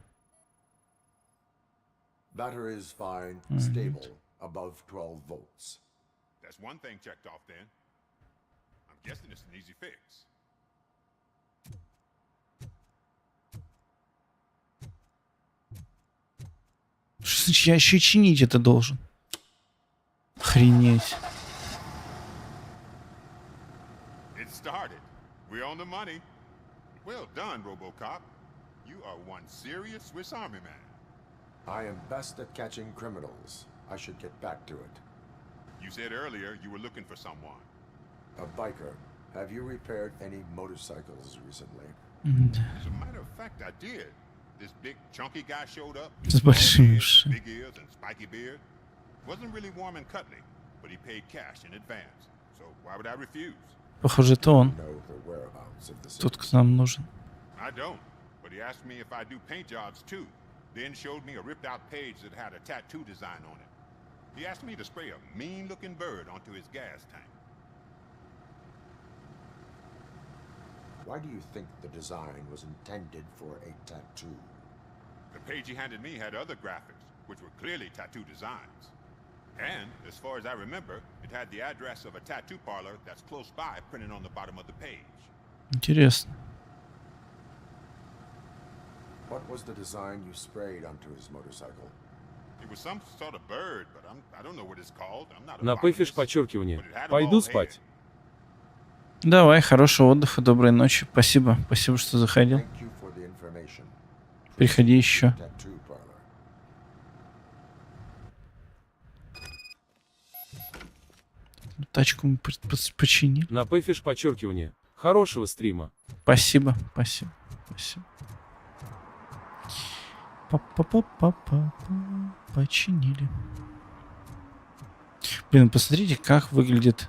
Speaker 6: Battery is fine, stable, above 12 volts.
Speaker 11: That's one thing checked off then. I'm guessing it's an easy fix.
Speaker 3: Что значит, я еще и чинить это должен? Охренеть.
Speaker 11: It started. We're on the money. Well done, RoboCop. You are one serious Swiss Army man.
Speaker 6: I am best at catching criminals. I should get back to it.
Speaker 11: You said earlier you were looking for someone.
Speaker 6: A biker. Have you repaired any motorcycles recently?
Speaker 11: As a matter of fact, I did. This big chunky guy showed up.
Speaker 3: С большими ушами.
Speaker 11: Big ears and spiky beard. Wasn't really warm and cuddly, but he paid cash in advance. So why would I refuse?
Speaker 3: Похоже, это он.
Speaker 6: Know the whereabouts of the
Speaker 3: Тот,
Speaker 6: city.
Speaker 3: кто нам нужен.
Speaker 11: I don't, but he asked me if I do paint jobs too. Then showed me a ripped out page that had a tattoo design on it. He asked me to spray a mean looking bird onto his gas tank.
Speaker 6: Why do you think the design was intended for a tattoo?
Speaker 11: page he handed me had other graphics, which were clearly tattoo designs. And, as far as I remember, it had the address of a tattoo parlor that's close by printed on the bottom of the page.
Speaker 3: Интересно.
Speaker 6: What was the design you sprayed onto his motorcycle?
Speaker 11: It was some sort of bird, but I don't know what it's called. I'm not a
Speaker 9: На пэфиш
Speaker 11: botanist,
Speaker 9: подчеркивание.
Speaker 11: but it had a
Speaker 9: Пойду
Speaker 11: bald head.
Speaker 9: спать.
Speaker 3: Давай, хорошего отдыха, доброй ночи. Спасибо. Спасибо, что заходил.
Speaker 6: Thank you for the information.
Speaker 3: Приходи еще.
Speaker 6: Tattoo parlor.
Speaker 3: Тачку мы починили.
Speaker 9: На пэфиш подчеркивание. Хорошего стрима.
Speaker 3: Спасибо, спасибо, спасибо. Па-па-па-па-па-па. Починили. Блин, посмотрите, как выглядит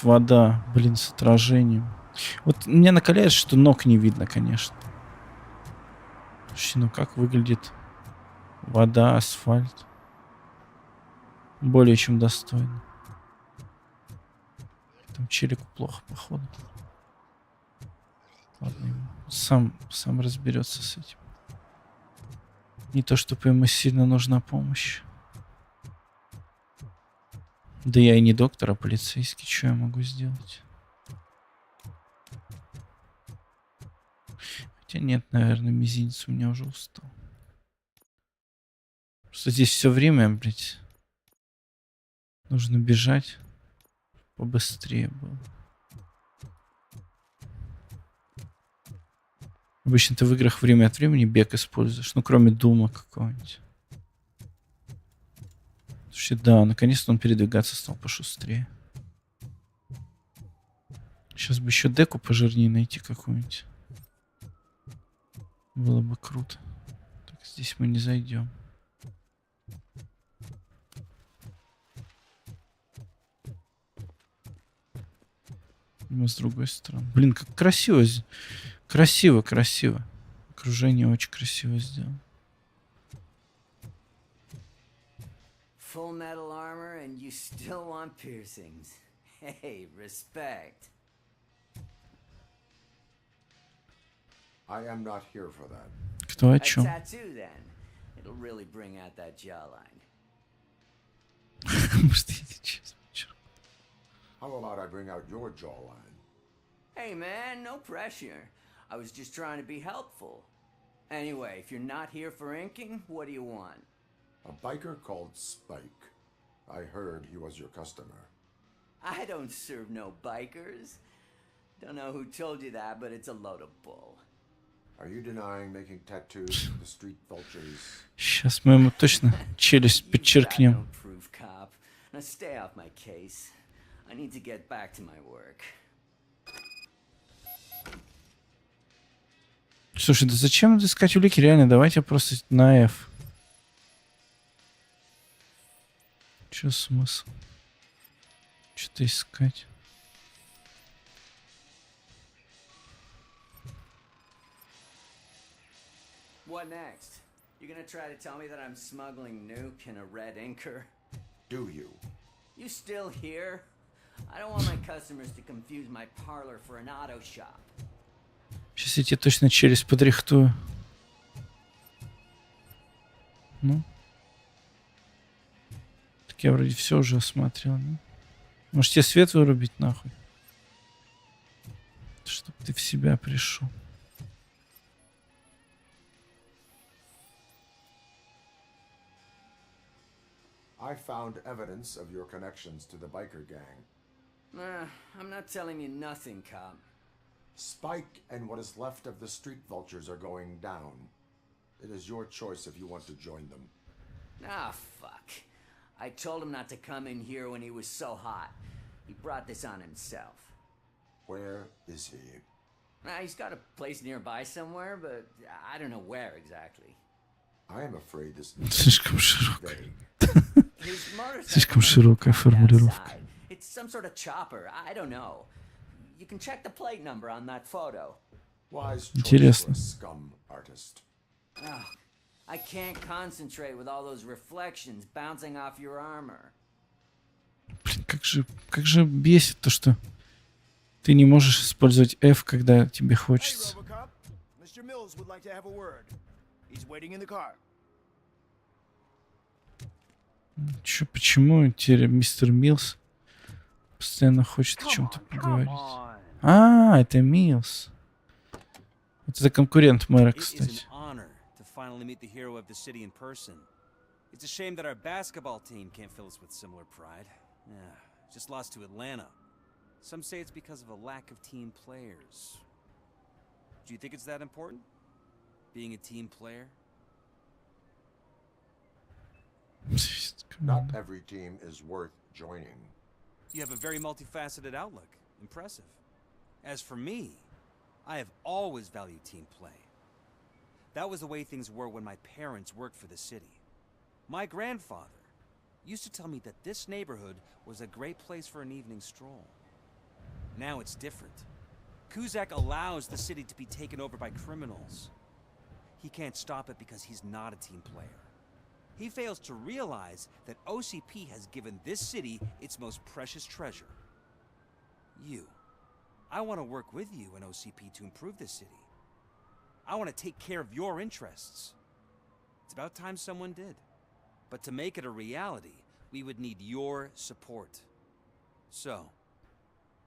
Speaker 3: вода, блин, с отражением. Вот меня накаляет, что ног не видно, конечно. Слушай, ну как выглядит вода, асфальт. Более чем достойно. Там челику плохо, походу. Ладно, ему сам разберется с этим. Не то, чтобы ему сильно нужна помощь. Да я и не доктор, а полицейский. Что я могу сделать? Хотя нет, наверное, мизинец у меня уже устал. Просто здесь все время, блядь, нужно бежать. Побыстрее было. Обычно ты в играх время от времени бег используешь. Ну, кроме Дума какого-нибудь. Слушай, да, наконец-то он передвигаться стал пошустрее. Сейчас бы еще деку пожирнее найти какую-нибудь. Было бы круто. Так, здесь мы не зайдем. Но с другой стороны. Блин, как красиво. Красиво, красиво. Окружение очень красиво сделано.
Speaker 7: Full metal armor and you still want piercings. Hey, respect.
Speaker 6: I am not here for that.
Speaker 3: Кто о
Speaker 7: A
Speaker 3: чем?
Speaker 7: tattoo then. It'll really bring out that jawline.
Speaker 3: Может, я сейчас вечером.
Speaker 6: How about I bring out your jawline?
Speaker 7: Hey man, no pressure. I was just trying to be helpful. Anyway, if you're not here for inking, what do you want?
Speaker 6: A biker called Spike. I heard he was your customer.
Speaker 7: I don't serve no bikers. Don't know who told you that, but it's a load of bull.
Speaker 6: Are you denying making tattoos for the street vultures?
Speaker 3: Сейчас мы ему точно челюсть подчеркнем.
Speaker 7: You got no proof, cop. Now stay off my case. I need to get back to my work.
Speaker 3: Слушай, да зачем искать улики? Реально, давайте просто на F. Чё смысл? Что-то искать.
Speaker 7: What next? You gonna try to tell me that I'm smuggling nuke in a red inker?
Speaker 6: Do you?
Speaker 7: You still here? I don't want my customers to confuse my parlor for an auto shop.
Speaker 3: Сейчас я тебе точно челюсть подрихтую. Ну. Так я вроде все уже осмотрел, да? Может тебе свет вырубить нахуй? Чтоб ты в себя пришел.
Speaker 6: I found evidence of your connections to the biker gang.
Speaker 7: I'm not telling you nothing, cop.
Speaker 6: Spike and what is left of the street vultures are going down. It is your choice if you want to join them.
Speaker 7: Ah, fuck. I told him not to come in here when he was so hot. He brought this on himself.
Speaker 6: Where is he?
Speaker 7: He's got a place nearby somewhere, but I don't know where exactly.
Speaker 6: I am afraid this
Speaker 3: Слишком широкая.
Speaker 7: His motorcycle
Speaker 3: Слишком
Speaker 7: might be
Speaker 3: широкая
Speaker 7: parked
Speaker 3: формулировка.
Speaker 7: outside. It's some sort of chopper. I don't know. You can check the plate number on that photo.
Speaker 6: wise choice
Speaker 3: Интересно.
Speaker 6: for a scum artist.
Speaker 7: Ugh, I can't concentrate with all those reflections bouncing off your armor.
Speaker 3: Блин, как же бесит то, что ты не можешь использовать F, когда тебе хочется.
Speaker 2: RoboCop. Mr. Mills would like to have a word. He's waiting in the car.
Speaker 3: Чё, почему теперь мистер Милс постоянно хочет о чем-то поговорить? А, это Милс. Это конкурент мэра, кстати.
Speaker 7: It's a shame that our basketball team can't fill us with similar pride. Yeah, just lost to Atlanta. Some say it's because of a lack of team players. Do you think it's that important? Being a team player?
Speaker 6: Not every team is worth joining.
Speaker 7: You have a very multifaceted outlook. Impressive. As for me, I have always valued team play. That was the way things were when my parents worked for the city. My grandfather used to tell me that this neighborhood was a great place for an evening stroll. Now it's different. Kuzak allows the city to be taken over by criminals. He can't stop it because he's not a team player. He fails to realize that OCP has given this city its most precious treasure. You. I want to work with you and OCP to improve this city. I want to take care of your interests. It's about time someone did. But to make it a reality, we would need your support. So,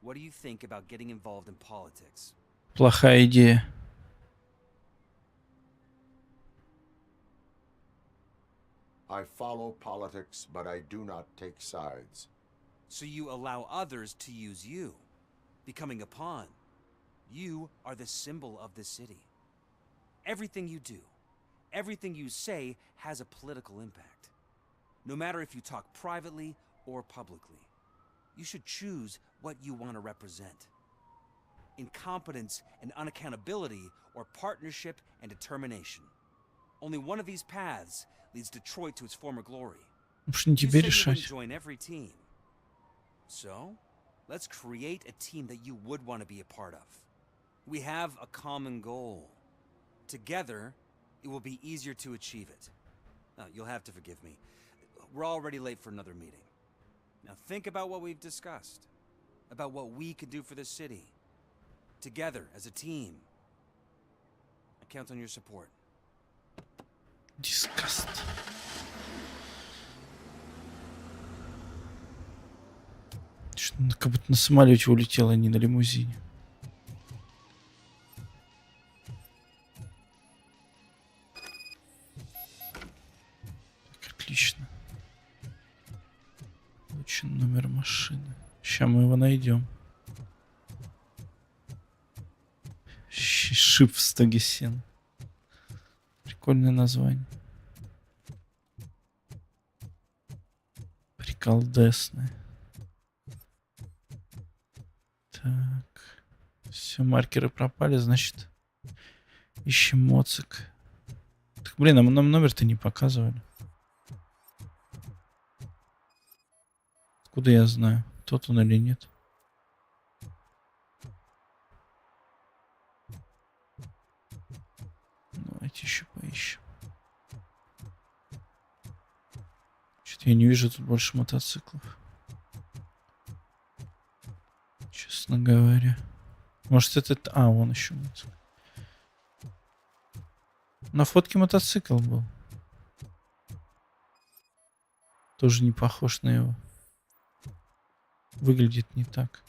Speaker 7: what do you think about getting involved in politics?
Speaker 3: Плохая идея.
Speaker 6: I follow politics, but I do not take sides.
Speaker 7: So you allow others to use you, becoming a pawn. You are the symbol of the city. Everything you do, everything you say has a political impact. No matter if you talk privately or publicly, you should choose what you want to represent. Incompetence and unaccountability, or partnership and determination. Only one of these paths leads Detroit to its former glory. You said you wouldn't join every team. So, let's create a team that you would want to be a part of. We have a common goal. Together, it will be easier to achieve it. Now, you'll have to forgive me. We're already late for another meeting. Now think about what we've discussed. About what we could do for this city. Together, as a team. I count on your support.
Speaker 3: Disgust. Что-то как будто на самолете улетела, а не на лимузине. Так, отлично. Получен номер машины. Сейчас мы его найдем. Шип в стоге сена. Прикольное название. Приколдесное. Так. Все, маркеры пропали, значит. Ищем моцик. Так, блин, нам номер-то не показывали. Откуда я знаю, тот он или нет? Давайте еще поищем. Что-то я не вижу тут больше мотоциклов. Честно говоря. Может это... А, вон еще мотоцикл. На фотке мотоцикл был. Тоже не похож на его. Выглядит не так.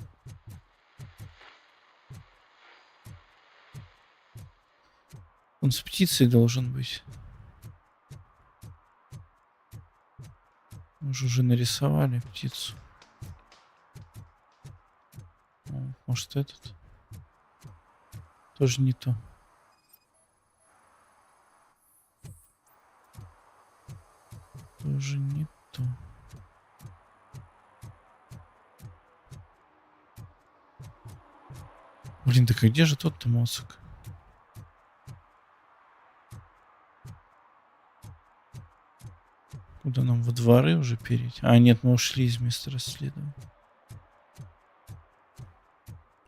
Speaker 3: Он с птицей должен быть. Мы же уже нарисовали птицу. О, может этот? Тоже не то. Тоже не то. Блин, так а где же тот-то мозг? Куда нам, во дворы уже перейти? А, нет, мы ушли из места расследования.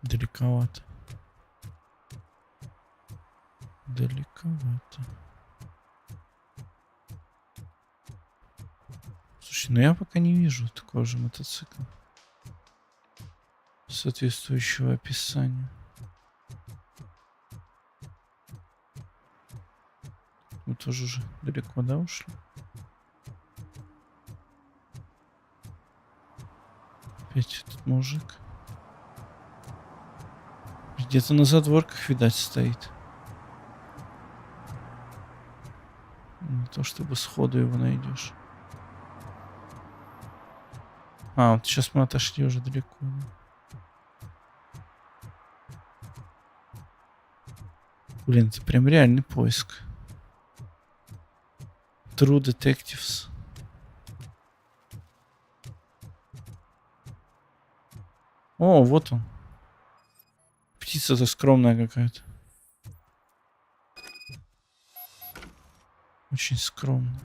Speaker 3: Далековато. Далековато. Слушай, ну я пока не вижу такого же мотоцикла. Соответствующего описания. тоже уже далеко, да, ушли? Опять этот мужик. Где-то на задворках, видать, стоит. Не то чтобы сходу его найдешь. А, вот сейчас мы отошли уже далеко. Блин, это прям реальный поиск. True Detectives. О, вот он. Птица-то скромная какая-то. Очень скромно.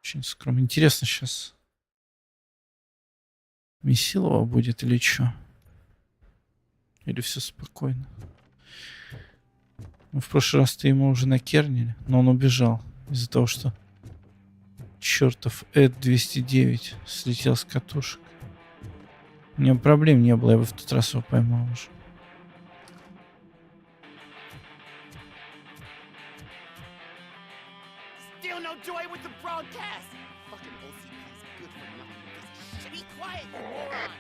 Speaker 3: Очень скромно. Интересно сейчас. Месилова будет или что? Или все спокойно? Ну, в прошлый раз-то ему уже накернили, но он убежал. Из-за того, что чертов Эд 209 слетел с катушек. У него проблем не было, я бы в тот раз его поймал уже.
Speaker 12: Still no joy with the broadcast. Fucking OCP's good for nothing. Just be quiet, you moron.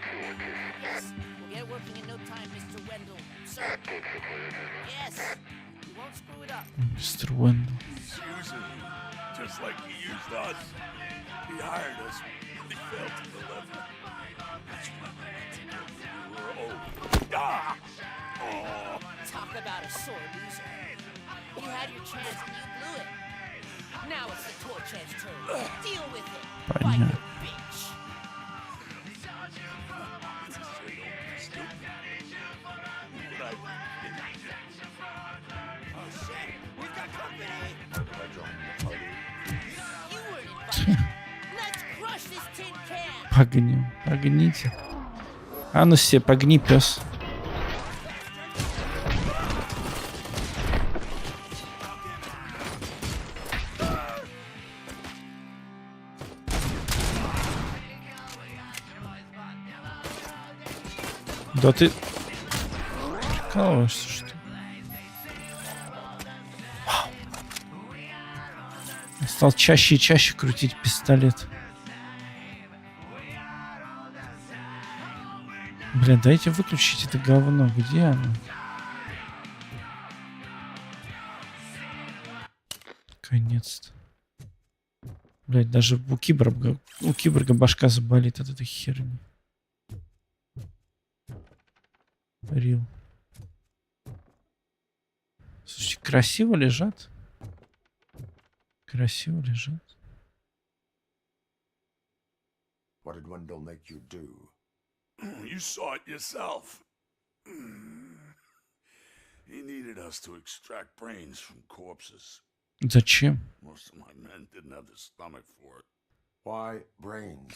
Speaker 12: Yes, we'll get working in no time, Mr. Wendell. Sir. Yes. You won't screw it up.
Speaker 3: Мистер Уэндл.
Speaker 13: Using just like he used us. He hired us. He failed to deliver. Ah! Oh.
Speaker 12: Talk about a sore loser. You had your chance and you blew it. Now it's the toy chance turn. Deal with it.
Speaker 3: Понятно.
Speaker 12: Like a bitch. Oh shit, we've got company. You weren't invited. Let's crush this tin can.
Speaker 3: Погнем. Погните. А ну все, погни, пес. Да ты... Прикалываешься, что ли? Вау. Я стал чаще и чаще крутить пистолет. Бля, дайте выключить это говно. Где оно? Наконец-то. Блядь, даже у киборга башка заболит от этой херни. Рил. Слушайте, красиво лежат. Красиво лежат.
Speaker 6: What did Wendell make you do?
Speaker 13: You saw it yourself. He needed us to extract brains from corpses.
Speaker 3: Зачем?
Speaker 13: Most of my men didn't have the stomach for it.
Speaker 6: Why brains?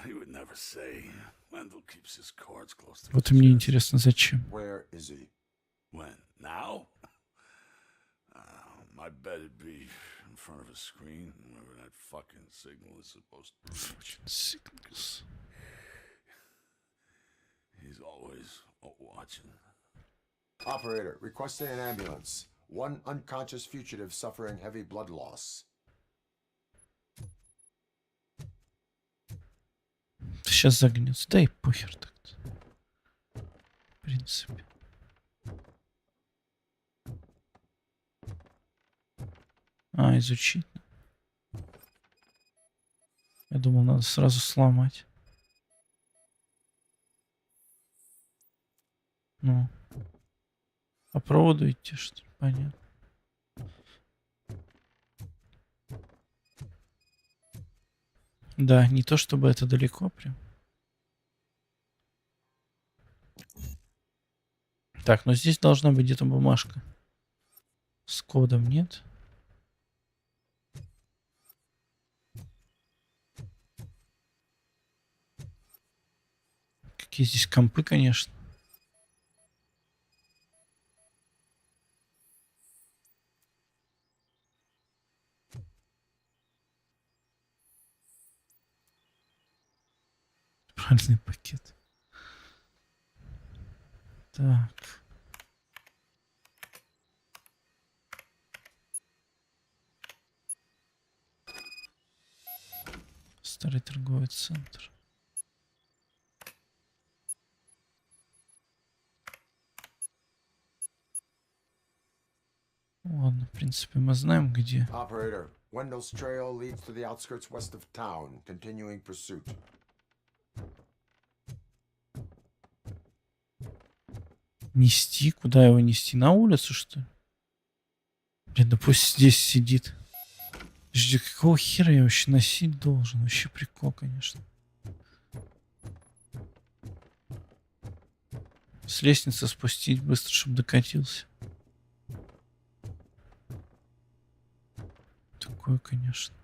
Speaker 13: He would never say. Wendell keeps his cards close to
Speaker 3: Вот и мне интересно, зачем?
Speaker 6: Where is he?
Speaker 13: When? Now? My bet it'd be in front of a screen, wherever that fucking signal is supposed to be.
Speaker 3: Fucking signals.
Speaker 13: He's always watching.
Speaker 6: Operator, requesting an ambulance. One unconscious fugitive suffering heavy blood loss.
Speaker 3: Сейчас загнется. Да и похер так-то. В принципе. А, изучить. Я думал, надо сразу сломать. Ну. По проводу идти, что ли? Понятно. Да, не то чтобы это далеко прям. Так, но здесь должна быть где-то бумажка. С кодом нет. Какие здесь компы, конечно. Правильный пакет. Так. Старый торговый центр. Ладно, в принципе, мы знаем, где.
Speaker 6: Operator, Wendell's trail leads to the outskirts west of town, continuing pursuit.
Speaker 3: Нести? Куда его нести? На улицу, что ли? Блин, да пусть здесь сидит. Подожди, какого хера я вообще носить должен? Вообще прикол, конечно. С лестницы спустить быстро, чтобы докатился. Такое, конечно.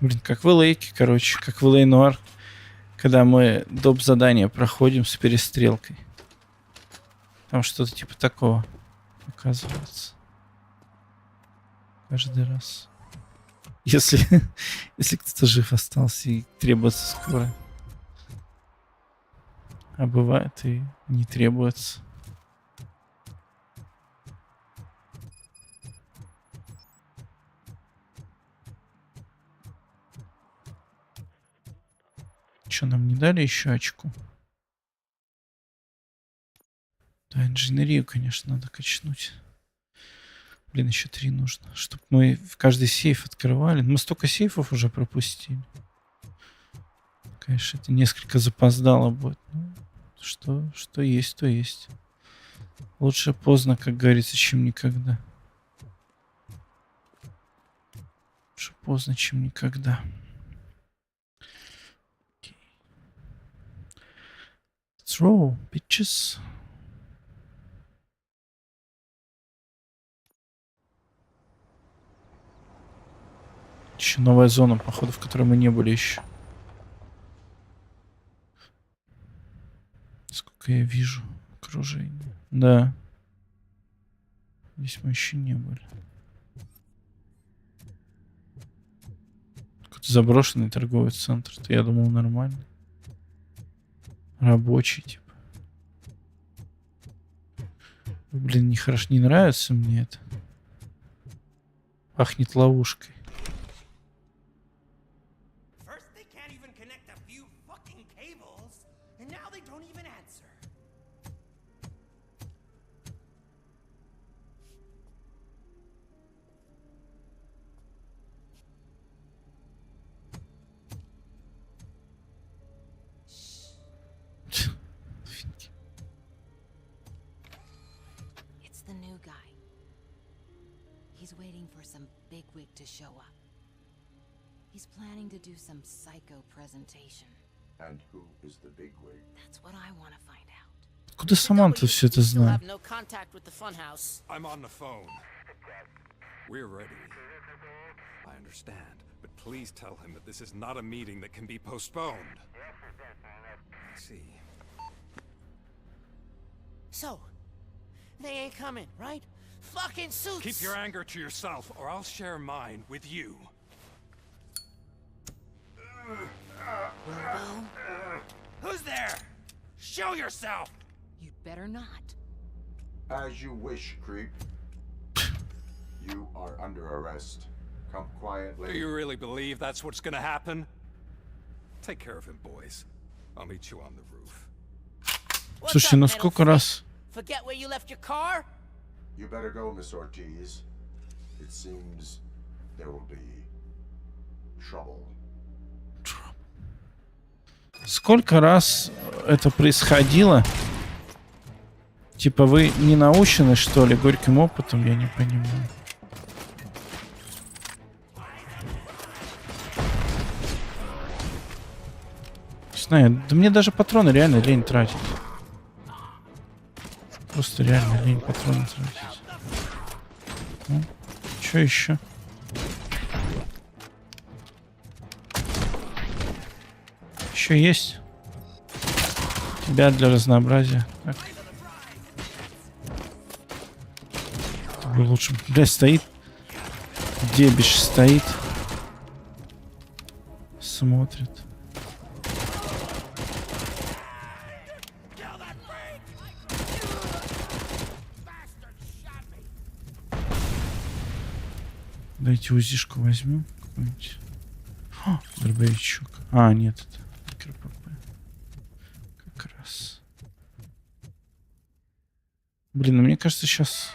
Speaker 3: Блин, как в Лейке, короче, как в Лейнуар, когда мы доп. Задание проходим с перестрелкой. Там что-то типа такого оказывается. Каждый раз. Если кто-то жив остался и требуется скоро. А бывает и не требуется. Что, нам не дали еще очку? Да, инженерию, конечно, надо качнуть. Блин, еще 3 нужно. Чтобы мы в каждый сейф открывали. Мы столько сейфов уже пропустили. Конечно, это несколько запоздало будет. Ну, что есть, то есть. Лучше поздно, как говорится, чем никогда. Лучше поздно, чем никогда. Let's roll, bitches. Еще новая зона, походу, в которой мы не были еще. Сколько я вижу окружение. Да. Здесь мы еще не были. Какой-то заброшенный торговый центр. То я думал нормально. Рабочий, типа. Блин, нехорошо, не нравится мне это. Пахнет ловушкой.
Speaker 4: To show up. He's planning to do some psycho presentation.
Speaker 6: And who is the bigwig?
Speaker 4: That's what I want to find out.
Speaker 3: Откуда Саманта все это знает?
Speaker 12: No contact with the funhouse.
Speaker 13: I'm on the phone. We're ready. I understand, but please tell him that this is not a meeting that can be postponed. I see.
Speaker 12: So, they ain't coming, right? Fucking suits!
Speaker 13: Keep your anger to yourself, or I'll share mine with you.
Speaker 12: Robo?
Speaker 13: Who's there? Show yourself!
Speaker 4: You'd better not.
Speaker 6: As you wish, creep. You are under arrest. Come quietly.
Speaker 13: Do you really believe that's what's gonna happen? Take care of him, boys. I'll meet you on the roof.
Speaker 3: Слушай, ну сколько раз?
Speaker 12: Forget where you left your car?
Speaker 6: You better go, Miss Ortiz. It seems there will be trouble.
Speaker 3: Сколько раз это происходило? Типа вы не научены, что ли, горьким опытом? Я не понимаю. Не знаю, да мне даже патроны реально лень тратить. Просто реально лень патроны тратить. Ну, что еще? Еще есть? Тебя для разнообразия. Так. Лучше, блядь, стоит. Дебиш стоит. Смотрит. Дайте УЗИшку возьмем. О, дробовичок. А, нет, это КРПП. Как раз. Блин, ну мне кажется, сейчас...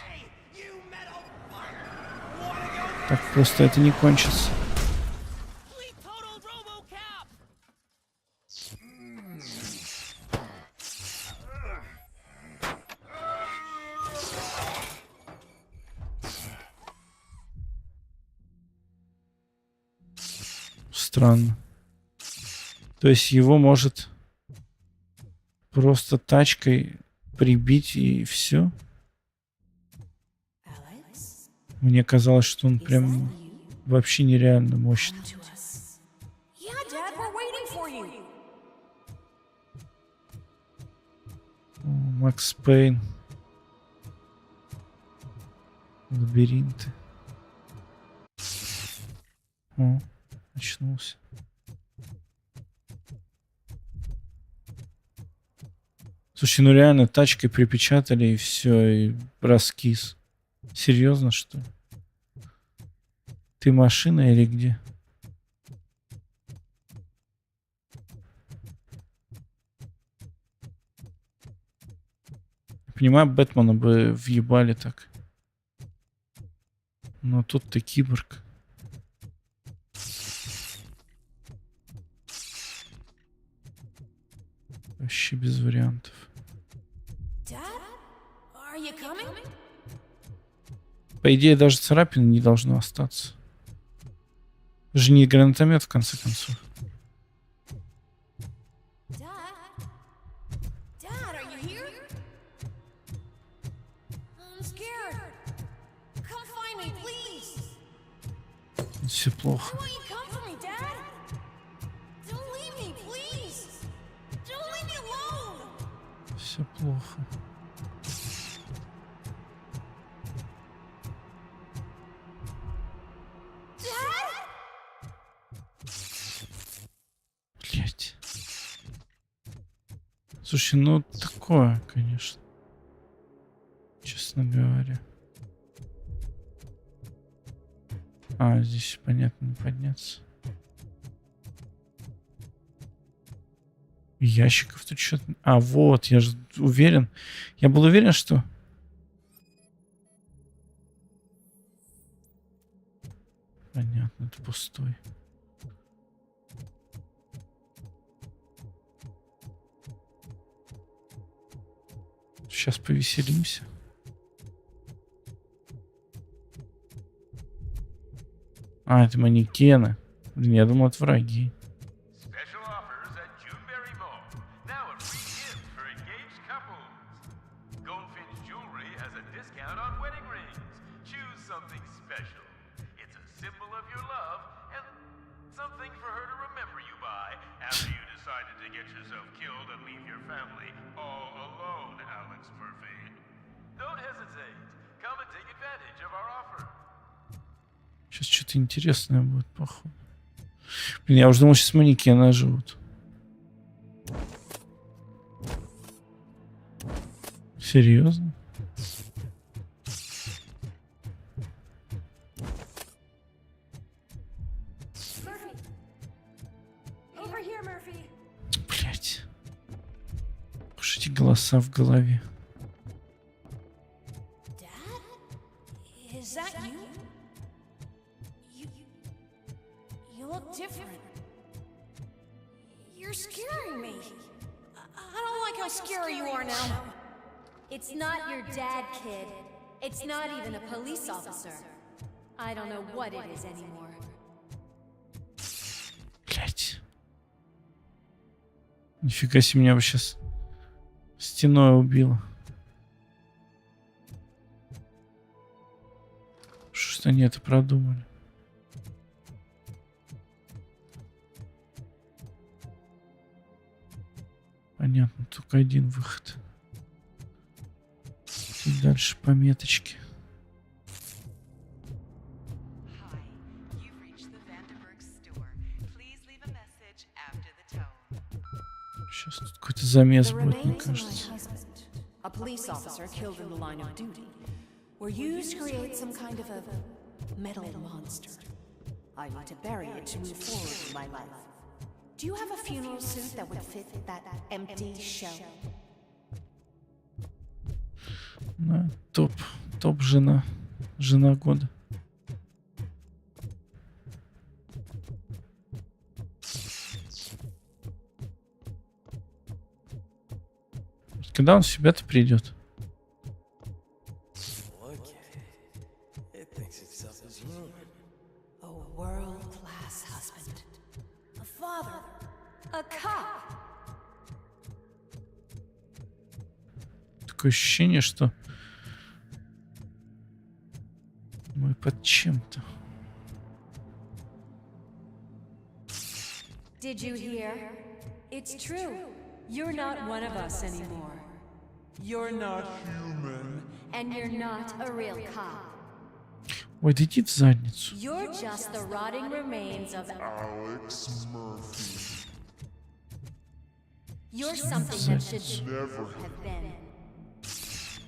Speaker 3: Так просто это не кончится. Странно. То есть его может просто тачкой прибить и все. Мне казалось, что он прям вообще нереально мощный. О, Макс Пейн. Лабиринты. О, очнулся. Слушай, ну реально тачкой припечатали и все, и раскис. Серьезно, что ли? Ты машина или где? Понимаю, Бэтмена бы въебали так. Но тут ты киборг. Вообще без вариантов. По идее, даже царапины не должно остаться. Же не гранатомет, в конце концов. Все плохо. Все плохо. Блять. Слушай, ну такое, конечно. Честно говоря. А, здесь, понятно, не подняться. Ящиков тут что-то... А, вот, я же уверен. Я был уверен, что... Понятно, это пустой. Сейчас повеселимся. А, это манекены. Блин, я думал, это враги. Сейчас что-то интересное будет, походу. Блин, я уже думал, сейчас манекены оживут. Серьезно? Блять. Уж эти голоса в голове.
Speaker 4: It's not your dad, kid. It's not even a police officer. I don't know what it is anymore.
Speaker 3: Блять. Нифига себе, меня бы сейчас стеной убило. Что они это продумали? Понятно, только один выход. И дальше по меточке. Сейчас тут какой-то замес будет, мне кажется.
Speaker 14: A police officer killed in the line of duty were used to create some kind of a
Speaker 4: metal monster. I need to bury it to move forward in my life. Do you have a funeral suit that would fit that empty shell?
Speaker 3: Да, топ жена года. Когда он в себя-то придет?
Speaker 4: A world-class husband, a father, a cop.
Speaker 3: Такое ощущение, что мы под чем-то.
Speaker 4: Did you hear? It's true. You're not one of us anymore. You're not human. And you're not a real cop.
Speaker 3: Ой, да иди в задницу.
Speaker 4: You're just the rotting remains of
Speaker 1: Alex Murphy.
Speaker 4: You're something that should never have been.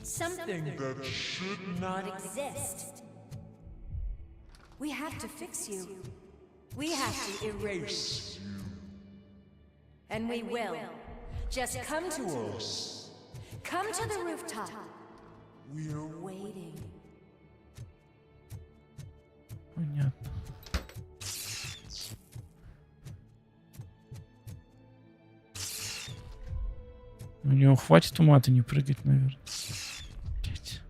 Speaker 4: Something
Speaker 1: that should
Speaker 4: not exist. We have to fix you. We have to erase you. And we will. Just come to us. Come to the rooftop. We're waiting.
Speaker 3: Понятно. У него хватит ума-то не прыгать, наверное. Блять.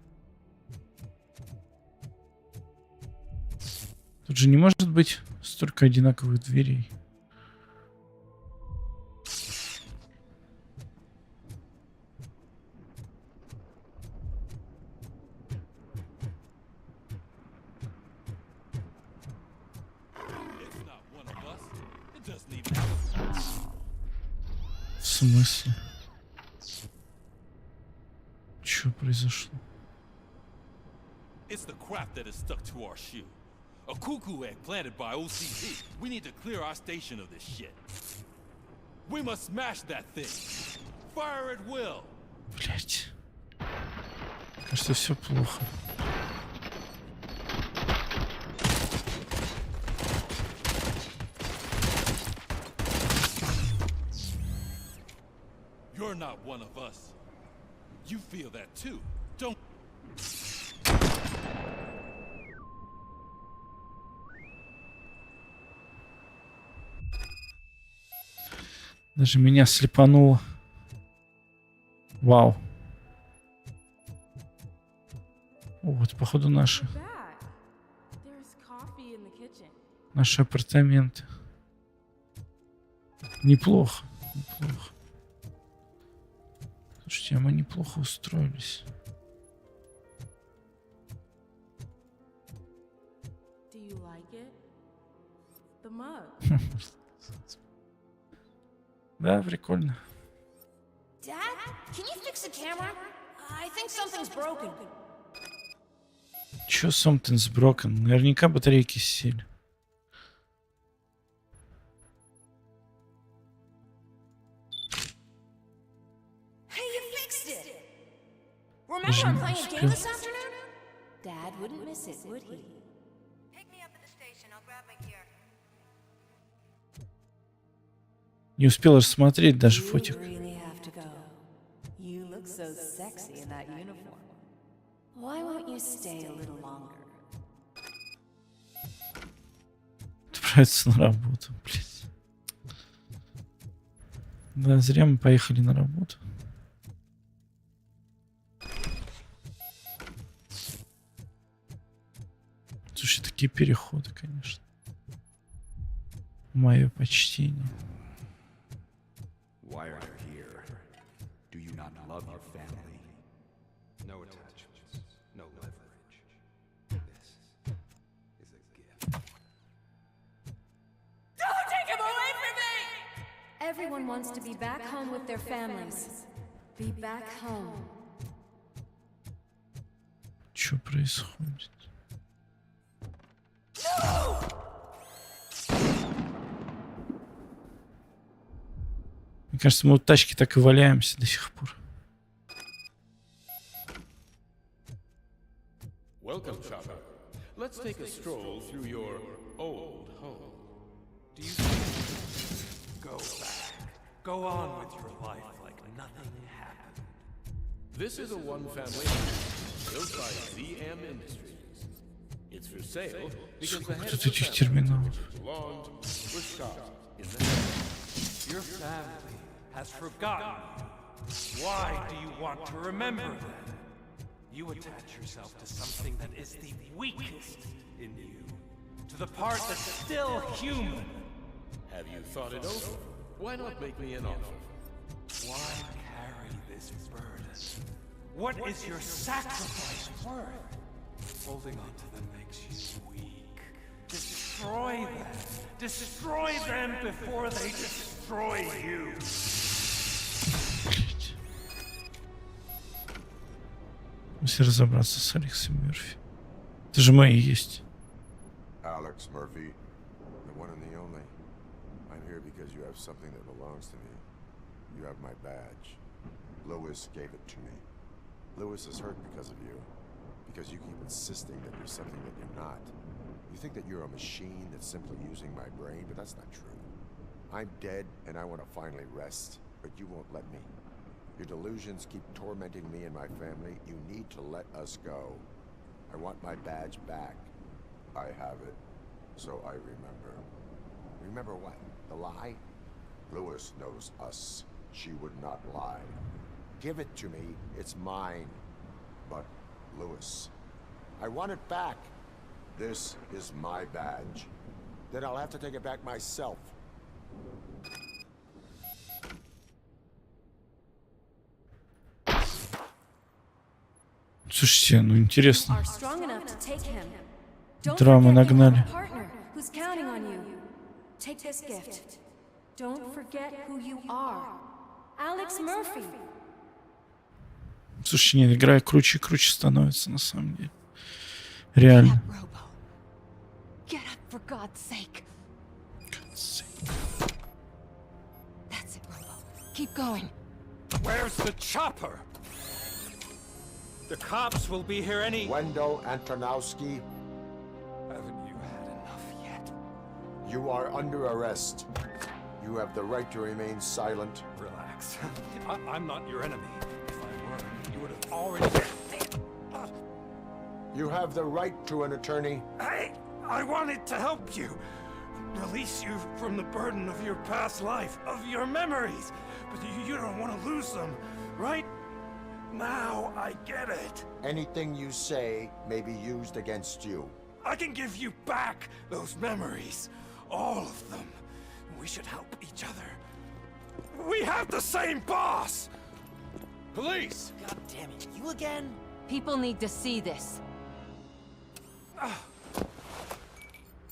Speaker 3: Тут же не может быть столько одинаковых дверей. В смысле? Что произошло?
Speaker 14: It's the crap that is stuck to our shoe. A cuckoo egg planted by OCP. We need to clear our station of this shit. We must smash that thing. Fire at will.
Speaker 3: Блять. Кажется, все плохо.
Speaker 14: You're not one of us. You feel that too, don't?
Speaker 3: Даже меня слепануло. Вау. О, вот, походу, наши апартаменты. Неплохо. Неплохо. Слушайте, а мы неплохо устроились. Да, прикольно.
Speaker 10: Dad, can you fix the camera? I think something's broken.
Speaker 3: Чё something's broken? Наверняка батарейки сели.
Speaker 10: Hey, you fixed it! Remember I'm playing a game this afternoon?
Speaker 4: Dad wouldn't miss it, would he?
Speaker 3: Не успел рассмотреть даже фотик.
Speaker 4: You look so sexy in that uniform. Why won't you stay a little longer?
Speaker 3: Отправиться на работу, блядь. Да, зря мы поехали на работу. Слушай, такие переходы, конечно. Мое почтение.
Speaker 13: Why are you here? Do you not love your family? No attachments, no leverage. This is a gift.
Speaker 10: Don't take him away from me!
Speaker 4: Everyone wants to be back home with their families. Be back home.
Speaker 3: Что происходит?
Speaker 10: No!
Speaker 3: Мне кажется, мы в тачке так и валяемся до сих пор.
Speaker 15: Welcome, Chopper.
Speaker 8: let's take a stroll through your old home. Do you
Speaker 13: Go back. Go on with your life like nothing happened.
Speaker 8: This is a one-family house built by ZM Industries. It's for sale because the head of the family belonged was shot in the head.
Speaker 13: Your family has forgotten you. Why do you want to remember them? You attach yourself to something that is the weakest in you. To the part that's still human.
Speaker 8: Have you thought it over? Why not make me an offer?
Speaker 13: Why carry this burden? What is your sacrifice worth? Holding on to them makes you weak. Destroy them. Destroy them before they destroy you.
Speaker 3: Если разобраться с Алексом Мерфи. Это же мои есть.
Speaker 6: Alex Murphy, the one and the only. I'm here because you have something that belongs to me. You have my badge. Lewis gave it to me. Lewis is hurt because of you. Because you keep insisting that you're something that you're not. You think that you're a machine that's simply using my brain, but that's not true. I'm dead and I want to finally rest, but you won't let me. Your delusions keep tormenting me and my family. You need to let us go. I want my badge back. I have it, so I remember. Remember what? The lie? Lewis knows us. She would not lie. Give it to me. It's mine. But, Lewis, I want it back. This is my badge. Then I'll have to take it back myself.
Speaker 3: Слушайте, ну интересно. Драмы нагнали. Слушай, нет, игра круче и круче становится на самом деле. Реально.
Speaker 13: Where's the chopper? The cops will be here any...
Speaker 6: Wendell Antonowski.
Speaker 13: Haven't you had enough yet?
Speaker 6: You are under arrest. You have the right to remain silent.
Speaker 13: Relax. I'm not your enemy. If I were, you would have already...
Speaker 6: You have the right to an attorney.
Speaker 13: I wanted to help you. Release you from the burden of your past life, of your memories. But you don't want to lose them, right? Now I get it.
Speaker 6: Anything you say may be used against you.
Speaker 13: I can give you back those memories. All of them. We should help each other. We have the same boss!
Speaker 8: Police!
Speaker 12: God damn it, you again?
Speaker 4: People need to see this.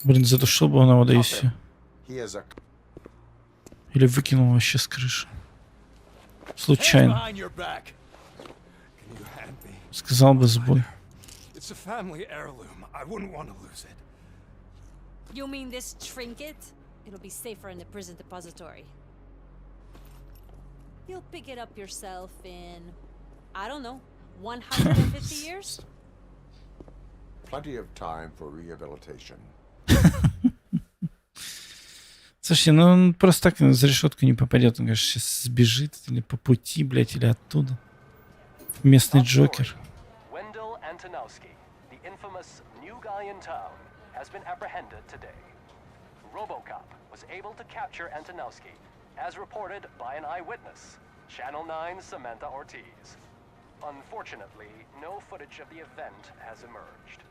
Speaker 3: Блин, задушил бы он его, да и все.
Speaker 6: He is a...
Speaker 3: Или выкинул вообще с крыши. Случайно. Сказал бы сбой.
Speaker 13: It's a family heirloom. I wouldn't want to lose it.
Speaker 4: You mean this trinket? It'll be safer in the prison depository. You'll pick it up yourself in, I don't know, 150 years?
Speaker 6: Plenty of time for rehabilitation.
Speaker 3: Слушай, ну он просто так за решетку не попадет. Он, конечно, сейчас сбежит или по пути, блядь, или оттуда. Местный Джокер.
Speaker 5: Wendell Antonowski, the infamous new guy in town, has been apprehended today. RoboCop was able to capture Antonowski, as reported by an eyewitness, Channel 9's Samantha Ortiz. Unfortunately, no footage of the event has emerged.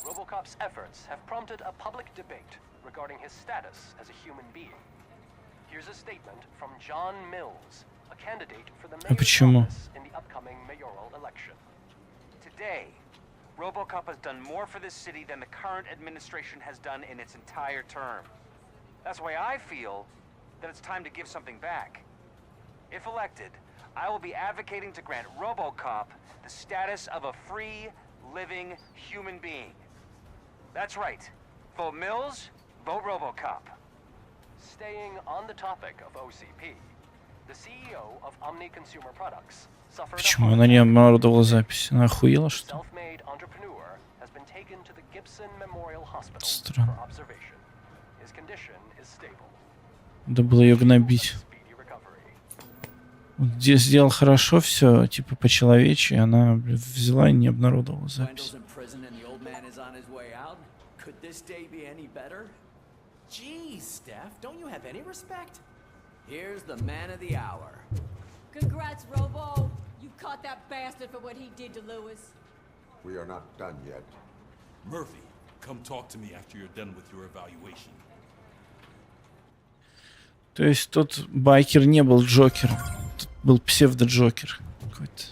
Speaker 5: RoboCop's efforts have prompted a public debate regarding his status as a human being. Here's a statement from John Mills, a candidate for the mayor's office in the upcoming mayoral election.
Speaker 15: Today, RoboCop has done more for this city than the current administration has done in its entire term. That's why I feel that it's time to give something back. If elected, I will be advocating to grant RoboCop the status of a free, living human being. That's right. Vote Mills, vote RoboCop.
Speaker 5: Staying on the topic of OCP, the CEO of Omni Consumer Products suffered
Speaker 3: Почему она не обнародовала запись? Она охуела, что ли?
Speaker 5: self-made entrepreneur has been taken to the Gibson Memorial Hospital
Speaker 3: Странно.
Speaker 5: for observation. His condition is stable.
Speaker 3: Надо было ее гнобить. Вот здесь сделал хорошо все, типа по-человечески, она взяла и не обнародовала запись.
Speaker 10: Geez, Steph, don't you have any respect? Here's the man of the hour.
Speaker 4: Congrats, Robo. You caught that bastard for what he did to Lewis.
Speaker 6: We are not done yet.
Speaker 14: Murphy, come talk to me after you're done with your evaluation.
Speaker 3: То есть тот байкер не был Джокером, тут был псевдо-Джокер какой-то.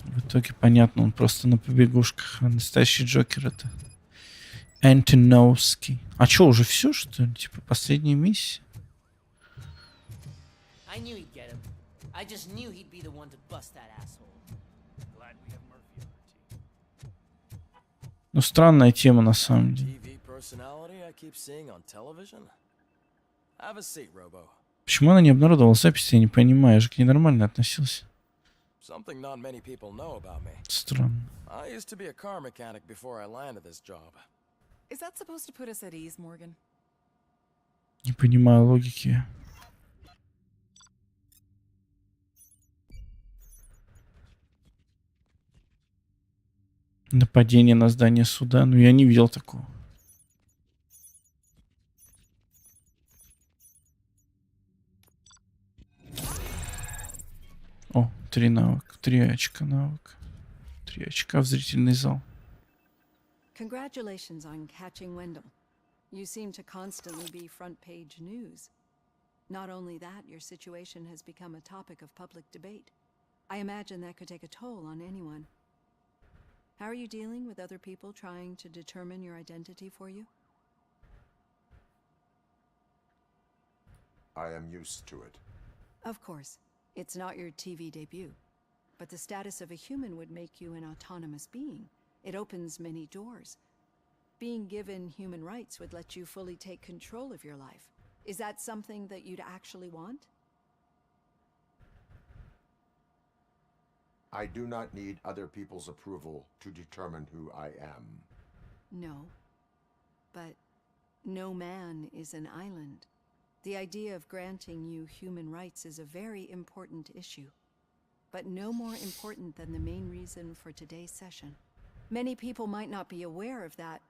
Speaker 3: В итоге понятно, он просто на побегушках, а настоящий Джокер это Антоновский. А что, уже все, что ли? Типа последняя миссия?
Speaker 12: I knew he'd get him. I just knew he'd be the one to bust that asshole. Glad we have Murphy on our team.
Speaker 3: Ну, странная тема на самом деле. Почему она не обнародовала запись, я не понимаю, я же к ней нормально относился. Странно. Не понимаю логики. Нападение на здание суда. Ну, я не видел такого. О, 3 навыка. 3 очка навыка. 3 очка в зрительный зал.
Speaker 4: Congratulations on catching Wendell. You seem to constantly be front page news. Not only that, your situation has become a topic of public debate. I imagine that could take a toll on anyone. How are you dealing with other people trying to determine your identity for you?
Speaker 6: I am used to it.
Speaker 4: Of course. It's not your TV debut. But the status of a human would make you an autonomous being. It opens many doors. Being given human rights would let you fully take control of your life. Is that something that you'd actually want?
Speaker 6: I do not need other people's approval to determine who I am.
Speaker 4: No. But no man is an island. The idea of granting you human rights is a very important issue. But no more important than the main reason for today's session. Many people might not be aware of that,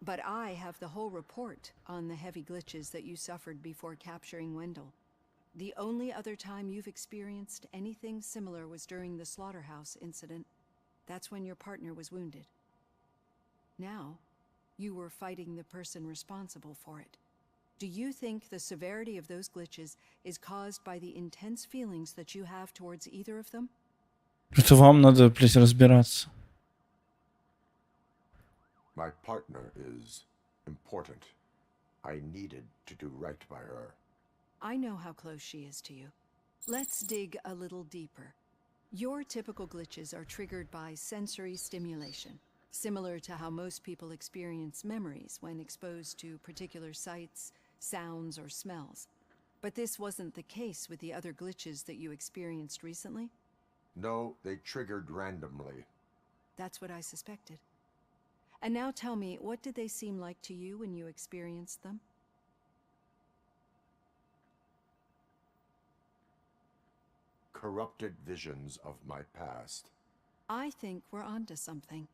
Speaker 4: but I have the whole report on the heavy glitches that you suffered before capturing Wendell. The only other time you've experienced anything similar was during the slaughterhouse incident. That's when your partner was wounded. Now, you were fighting the person responsible for it. Do you think the severity of those glitches is caused by the intense feelings that you have towards either of them?
Speaker 3: Это вам надо, блядь, разбираться.
Speaker 6: My partner is important. I needed to do right by her.
Speaker 4: I know how close she is to you. Let's dig a little deeper. Your typical glitches are triggered by sensory stimulation, similar to how most people experience memories when exposed to particular sights, sounds, or smells. But this wasn't the case with the other glitches that you experienced recently?
Speaker 6: No, they triggered randomly.
Speaker 4: That's what I suspected. And now tell me, what did they seem like to you when you experienced them?
Speaker 6: Corrupted visions of my past.
Speaker 4: I think we're onto something.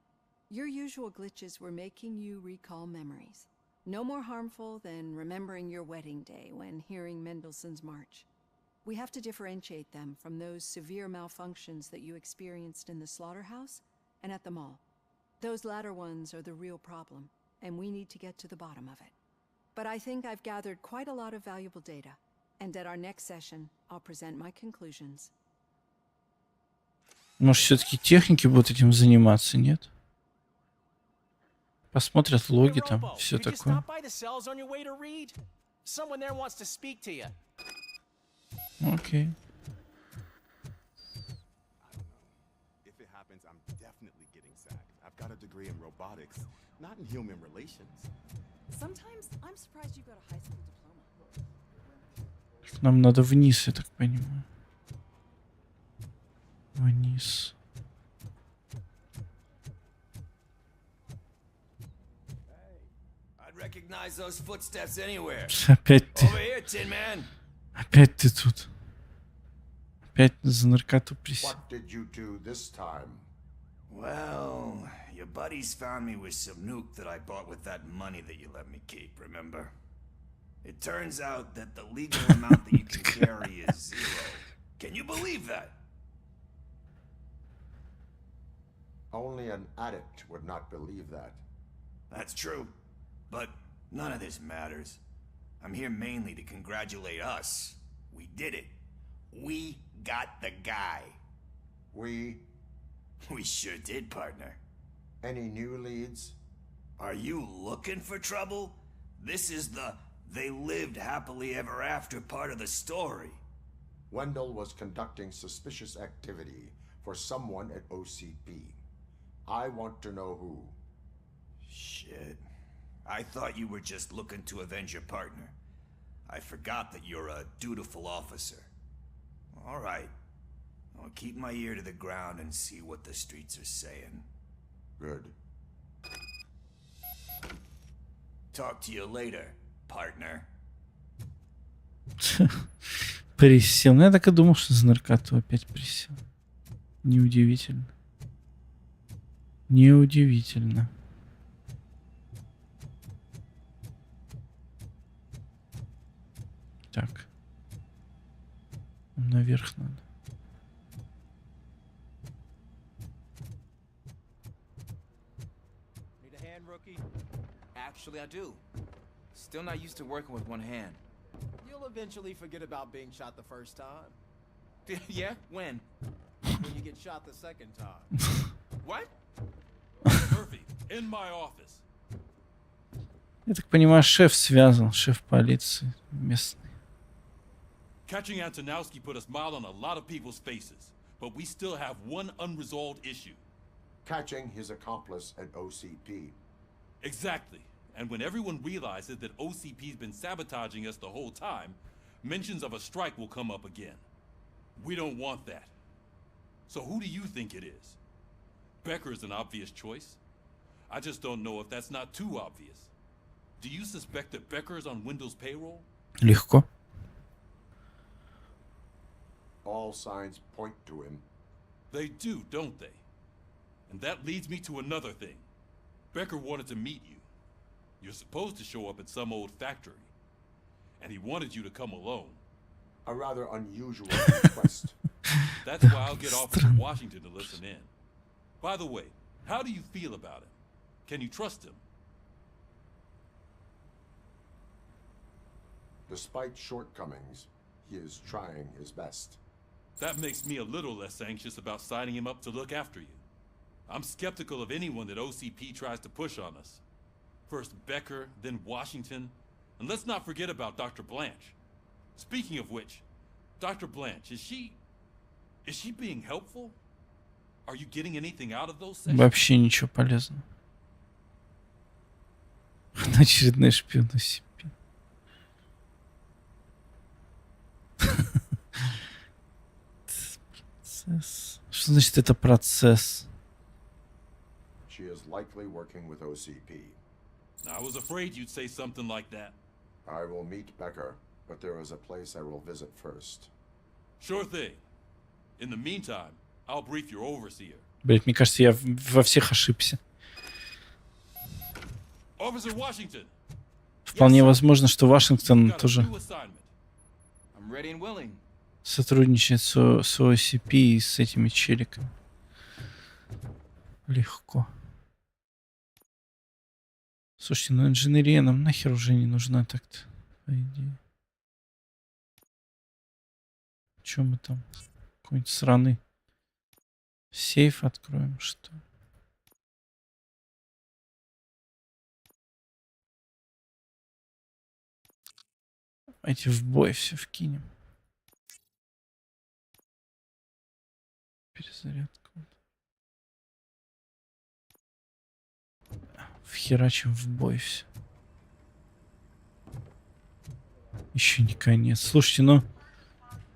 Speaker 4: Your usual glitches were making you recall memories. No more harmful than remembering your wedding day when hearing Mendelssohn's March. We have to differentiate them from those severe malfunctions that you experienced in the slaughterhouse and at the mall. Those latter ones are the real problem, and we need to get to the bottom of it. But I think I've gathered quite a lot of valuable data, and at our next session, I'll present my conclusions.
Speaker 3: Может, все-таки техники будут этим заниматься, нет? Посмотрят логи там, все такое. Окей.
Speaker 16: If it happens, I'm definitely getting sacked. I've got a degree in robotics, not in human relations.
Speaker 4: Sometimes I'm surprised you got a high school diploma.
Speaker 3: Нам надо вниз, я так понимаю. Вниз.
Speaker 7: recognize those footsteps anywhere.
Speaker 3: Опять ты.
Speaker 7: Over here, Tin Man.
Speaker 3: Опять ты тут. Опять за наркоту присел.
Speaker 6: What did you do this time?
Speaker 7: Well, your buddies found me with some nuke that I bought with that money that you let me keep, remember? It turns out that the legal amount that you can carry is 0. Can you believe that?
Speaker 6: Only an addict would not believe that.
Speaker 7: That's true. But none of this matters. I'm here mainly to congratulate us. We did it. We got the guy.
Speaker 6: We
Speaker 7: sure did, partner.
Speaker 6: Any new leads?
Speaker 7: Are you looking for trouble? This is the they lived happily ever after part of the story.
Speaker 6: Wendell was conducting suspicious activity for someone at OCP. I want to know who.
Speaker 7: Shit. I thought you were just looking to avenge your partner. I forgot that you're a dutiful officer. All right. I'll keep my ear to the ground and see what the streets are saying.
Speaker 6: Good.
Speaker 7: Talk to you later, partner.
Speaker 3: Присел. Ну, я так и думал, что за наркоту опять присел. Неудивительно. Неудивительно. Так. Наверх надо.
Speaker 17: Need a hand, rookie? Actually, I do. Still not used to working with one hand.
Speaker 10: You'll eventually forget about being shot the first time.
Speaker 17: Yeah? When?
Speaker 10: When you get shot the second time.
Speaker 17: What?
Speaker 14: Murphy, in my office.
Speaker 3: Я так понимаю, шеф связан, шеф полиции местный.
Speaker 14: Catching Antonowski put a smile on a lot of people's faces, but we still have one unresolved issue.
Speaker 6: Catching his accomplice at OCP.
Speaker 14: Exactly. And when everyone realizes that OCP's been sabotaging us the whole time, mentions of a strike will come up again. We don't want that. So who do you think it is? Becker is an obvious choice. I just don't know if that's not too obvious. Do you suspect that Becker is on Wendell's payroll?
Speaker 3: Легко.
Speaker 6: All signs point to him.
Speaker 14: They do, don't they? And that leads me to another thing. Becker wanted to meet you. You're supposed to show up at some old factory. And he wanted you to come alone.
Speaker 6: A rather unusual request.
Speaker 14: That's why I'll get off to Washington to listen in. By the way, how do you feel about him? Can you trust him?
Speaker 6: Despite shortcomings, he is trying his best.
Speaker 14: That makes me a little less anxious about signing him up to look after you. I'm skeptical of anyone that OCP tries to push on us. First Becker, then Washington, and let's not forget about Dr. Blanche. Speaking of which, Dr. Blanche, is she being helpful? Are you getting anything out of those sessions?
Speaker 3: Вообще ничего полезного. Очередной шпион OCP. Процесс. Что значит это процесс?
Speaker 6: She is likely working with OCP.
Speaker 14: I was afraid you'd say something like that.
Speaker 6: I will meet Becker, but there is a place I will visit first.
Speaker 14: Sure thing. In the meantime, I'll brief your overseer.
Speaker 3: Блять, мне кажется, я во всех ошибся.
Speaker 14: Officer Washington.
Speaker 3: Вполне возможно, что Вашингтон тоже
Speaker 17: I'm ready and willing.
Speaker 3: сотрудничает с OCP и с этими челиками. Легко. Слушайте, ну инженерия нам нахер уже не нужна так-то, по идее. Чё мы там? Какой-нибудь сраный сейф откроем, что ли? Давайте в бой все вкинем. Перезарядка. Вхерачим в бой все. Еще не конец. Слушайте, ну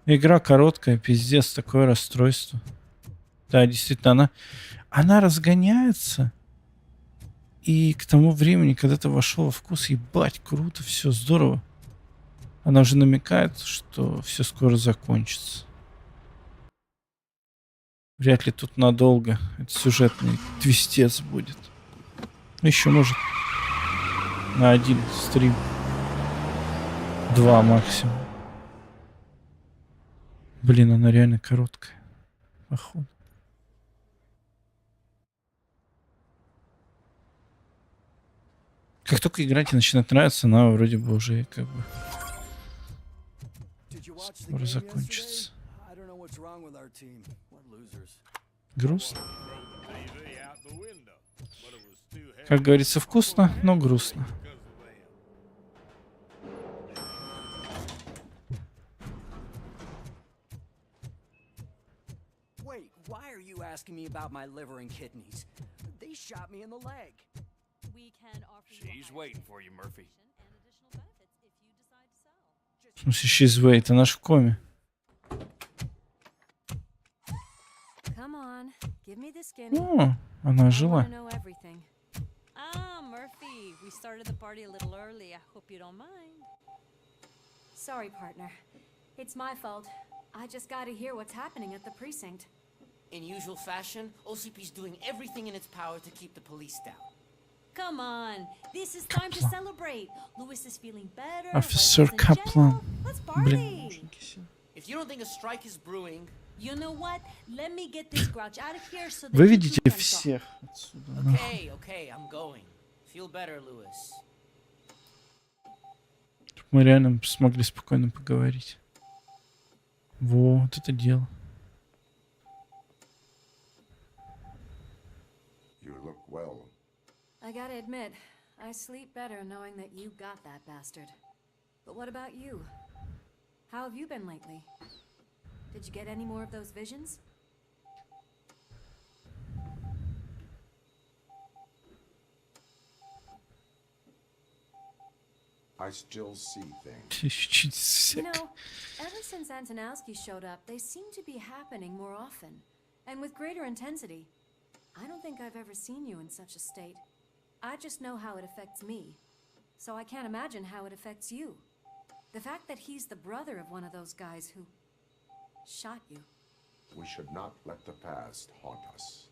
Speaker 3: игра короткая, пиздец, такое расстройство. Да, действительно, она разгоняется. И к тому времени, когда ты вошел во вкус, ебать, круто, все здорово. Она уже намекает, что все скоро закончится. Вряд ли тут надолго. Это сюжетный твистец будет. Еще может на один стрим. 2 максимум. Блин, она реально короткая. Походу. Как только игра тебе начинает нравиться, она вроде бы уже как бы скоро закончится. Грустно. Как говорится, вкусно, но грустно.
Speaker 18: Wait, why are you asking me about my liver and kidneys? They shot me in the leg.
Speaker 7: She's waiting for you, Murphy.
Speaker 3: В смысле, she's wait, она ж в коме.
Speaker 4: Come on, give me the skinny.
Speaker 3: О, она жила.
Speaker 4: Ah, Murphy, we started the party a little early. I hope you don't mind. Sorry, partner. It's my fault. I just gotta hear what's happening at the precinct.
Speaker 12: In usual fashion, OCP's doing everything in its power to keep the police down.
Speaker 4: Come on, this is time to celebrate. Lewis is feeling better.
Speaker 3: Офицер Каплан.
Speaker 4: Let's
Speaker 3: Блин.
Speaker 4: party.
Speaker 12: If you don't think a strike is brewing,
Speaker 4: you know what? Let me get this grouch out of here so that
Speaker 3: Вы
Speaker 4: you
Speaker 3: видите
Speaker 4: can talk.
Speaker 3: всех отсюда.
Speaker 12: Okay, okay, I'm going. Feel better, Lewis.
Speaker 3: Мы реально смогли спокойно поговорить. Вот это дело.
Speaker 6: You look well.
Speaker 4: I gotta admit, I sleep better knowing that you got that bastard. But what about you? How have you been lately? Did you get any more of those visions?
Speaker 6: I still see things.
Speaker 4: You know, ever since Antonowski showed up, they seem to be happening more often, and with greater intensity. I don't think I've ever seen you in such a state. I just know how it affects me, so I can't imagine how it affects you. The fact that he's the brother of one of those guys who shot you.
Speaker 6: We should not let the past haunt us.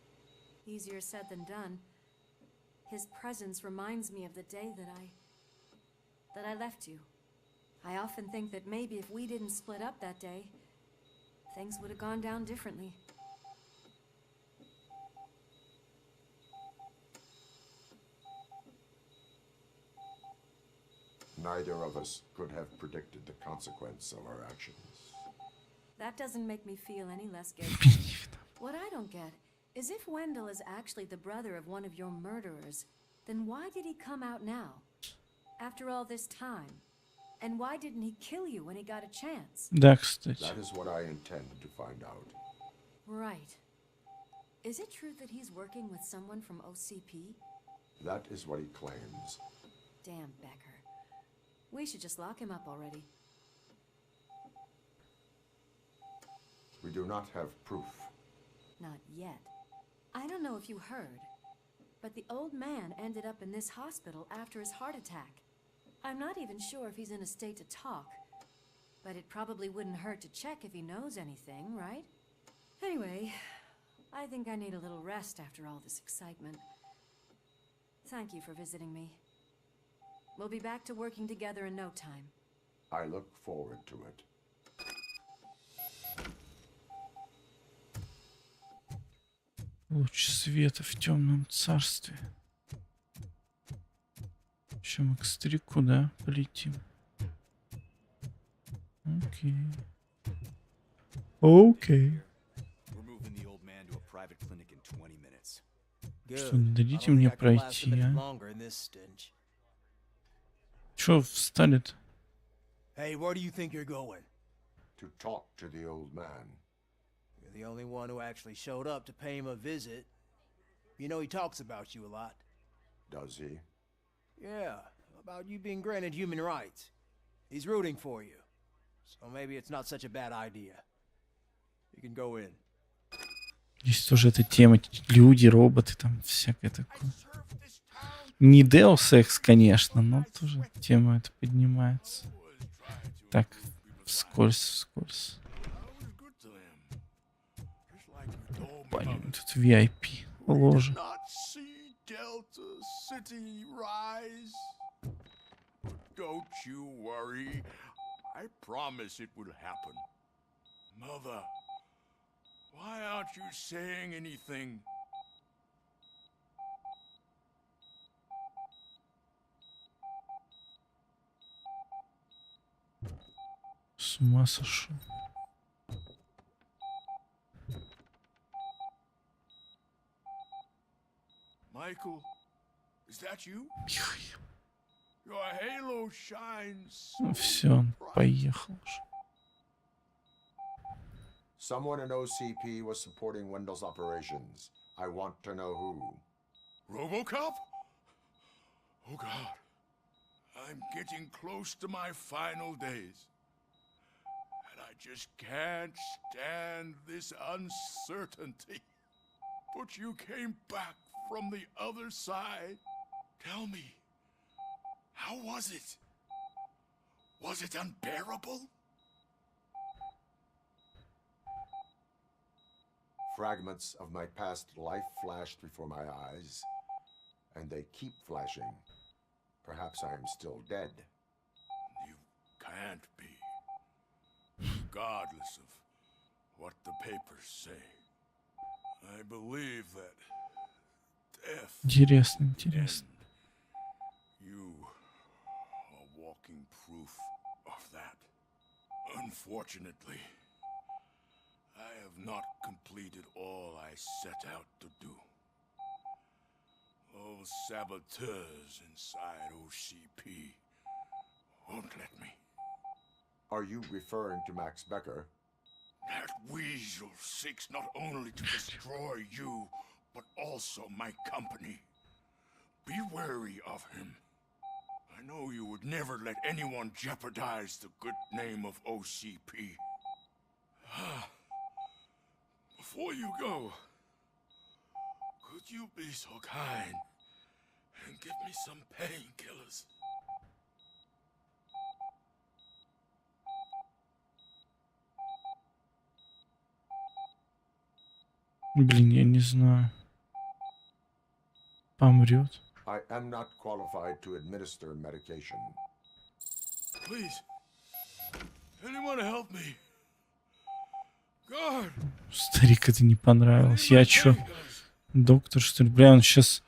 Speaker 4: Easier said than done. His presence reminds me of the day that I left you. I often think that maybe if we didn't split up that day, things would have gone down differently.
Speaker 6: Neither of us could have predicted the consequence of our actions.
Speaker 4: That doesn't make me feel any less guilty. What I don't get is if Wendell is actually the brother of one of your murderers, then why did he come out now? After all this time? And why didn't he kill you when he got a chance?
Speaker 3: Да, кстати.
Speaker 6: That is what I intend to find out.
Speaker 4: Right. Is it true that he's working with someone from OCP?
Speaker 6: That is what he claims.
Speaker 4: Damn Becker. We should just lock him up already.
Speaker 6: We do not have proof.
Speaker 4: Not yet. I don't know if you heard, but the old man ended up in this hospital after his heart attack. I'm not even sure if he's in a state to talk, but it probably wouldn't hurt to check if he knows anything, right? Anyway, I think I need a little rest after all this excitement. Thank you for visiting me. We'll be back to working together in no time.
Speaker 6: I look forward to it.
Speaker 3: Луч света в темном царстве. Еще мы к старику, да, полетим. Окей. Окей. Что, не дадите мне пройти, а? Чё встали-то?
Speaker 10: Hey, where do you think you're going?
Speaker 6: To talk to the old man.
Speaker 10: You're the only one who actually showed up to pay him a visit. You know he talks about you a lot.
Speaker 6: Does he?
Speaker 10: Yeah, about you being granted human rights. He's rooting for you. So maybe it's not such a bad idea. You can go in.
Speaker 3: Здесь тоже эта тема. Люди, роботы, там всякое такое. Не Deus Ex, конечно, но тоже тема эта поднимается. Так, вскользь. Блин, тут VIP ложа.
Speaker 11: Delta-Siti rise? Don't you worry. I promise it will happen. Mother, why aren't you saying anything?
Speaker 3: С ума сошел.
Speaker 11: Michael, is that you? Your halo shines.
Speaker 3: Ну все, он поехал уже.
Speaker 6: Someone in OCP was supporting Wendell's operations. I want to know who.
Speaker 11: RoboCop? Oh God. I'm getting close to my final days. And I just can't stand this uncertainty. But you came back from the other side. Tell me, how was it? Was it unbearable?
Speaker 6: Fragments of my past life flashed before my eyes, and they keep flashing. Perhaps I am still dead.
Speaker 11: You can't be. Regardless of what the papers say. I believe that death.
Speaker 3: Интересно.
Speaker 11: You are walking proof of that. Unfortunately, I have not completed all I set out to do. Those saboteurs inside OCP won't let me.
Speaker 6: Are you referring to Max Becker?
Speaker 11: That weasel seeks not only to destroy you, but also my company. Be wary of him. I know you would never let anyone jeopardize the good name of OCP. Before you go, could you be so kind and give me some painkillers?
Speaker 3: Блин, я не знаю. Помрет.
Speaker 6: I am not qualified to administer medication.
Speaker 11: Please, anyone help me? God.
Speaker 3: Старик, это не понравилось. Я чё, доктор, что ли? Бля, он сейчас...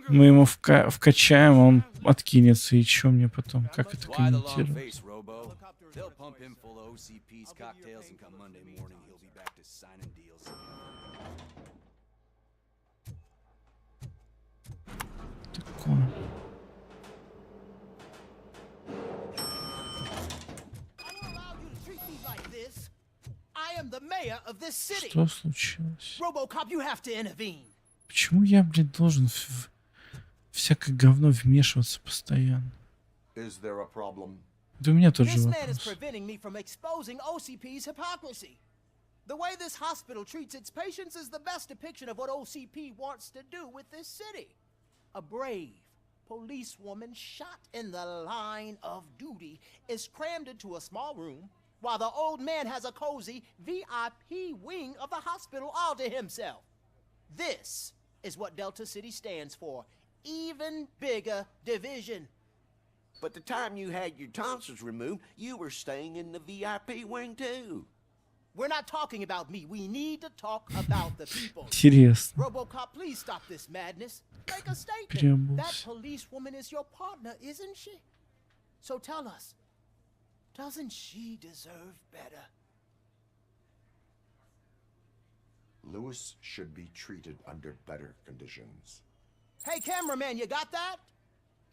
Speaker 3: Мы ему вкачаем, а он откинется. И чё мне потом? Как это комментировать? Такое. Что случилось?
Speaker 10: RoboCop, you have to intervene.
Speaker 3: Почему я, блин, должен в всякое говно вмешиваться постоянно?
Speaker 6: Is there a problem?
Speaker 3: Да у меня тот же
Speaker 10: This man is
Speaker 3: вопрос.
Speaker 10: preventing me from exposing OCP's hypocrisy. The way this hospital treats its patients is the best depiction of what OCP wants to do with this city. A brave policewoman shot in the line of duty is crammed into a small room, while the old man has a cozy VIP wing of the hospital all to himself. This is what Delta-Siti stands for. Even bigger division.
Speaker 19: But the time you had your tonsils removed, you were staying in the VIP wing too.
Speaker 10: We're not talking about me. We need to talk about the people.
Speaker 3: Интересно.
Speaker 10: RoboCop, please stop this madness. Make a statement. That
Speaker 3: Переобулся.
Speaker 10: policewoman is your partner, isn't she? So tell us, doesn't she deserve better?
Speaker 6: Lewis should be treated under better conditions.
Speaker 10: Hey, cameraman, you got that?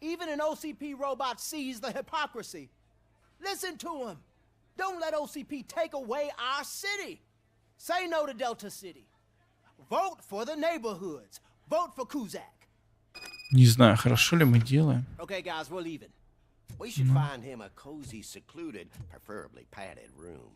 Speaker 10: Even an OCP robot sees the hypocrisy. Listen to him. Don't let OCP take away our city. Say no to Delta-Siti. Vote for the neighborhoods. Vote for Kuzak.
Speaker 3: Не знаю, хорошо ли мы делаем.
Speaker 10: Okay, guys, we're leaving.
Speaker 19: We should find him a cozy, secluded, preferably padded room.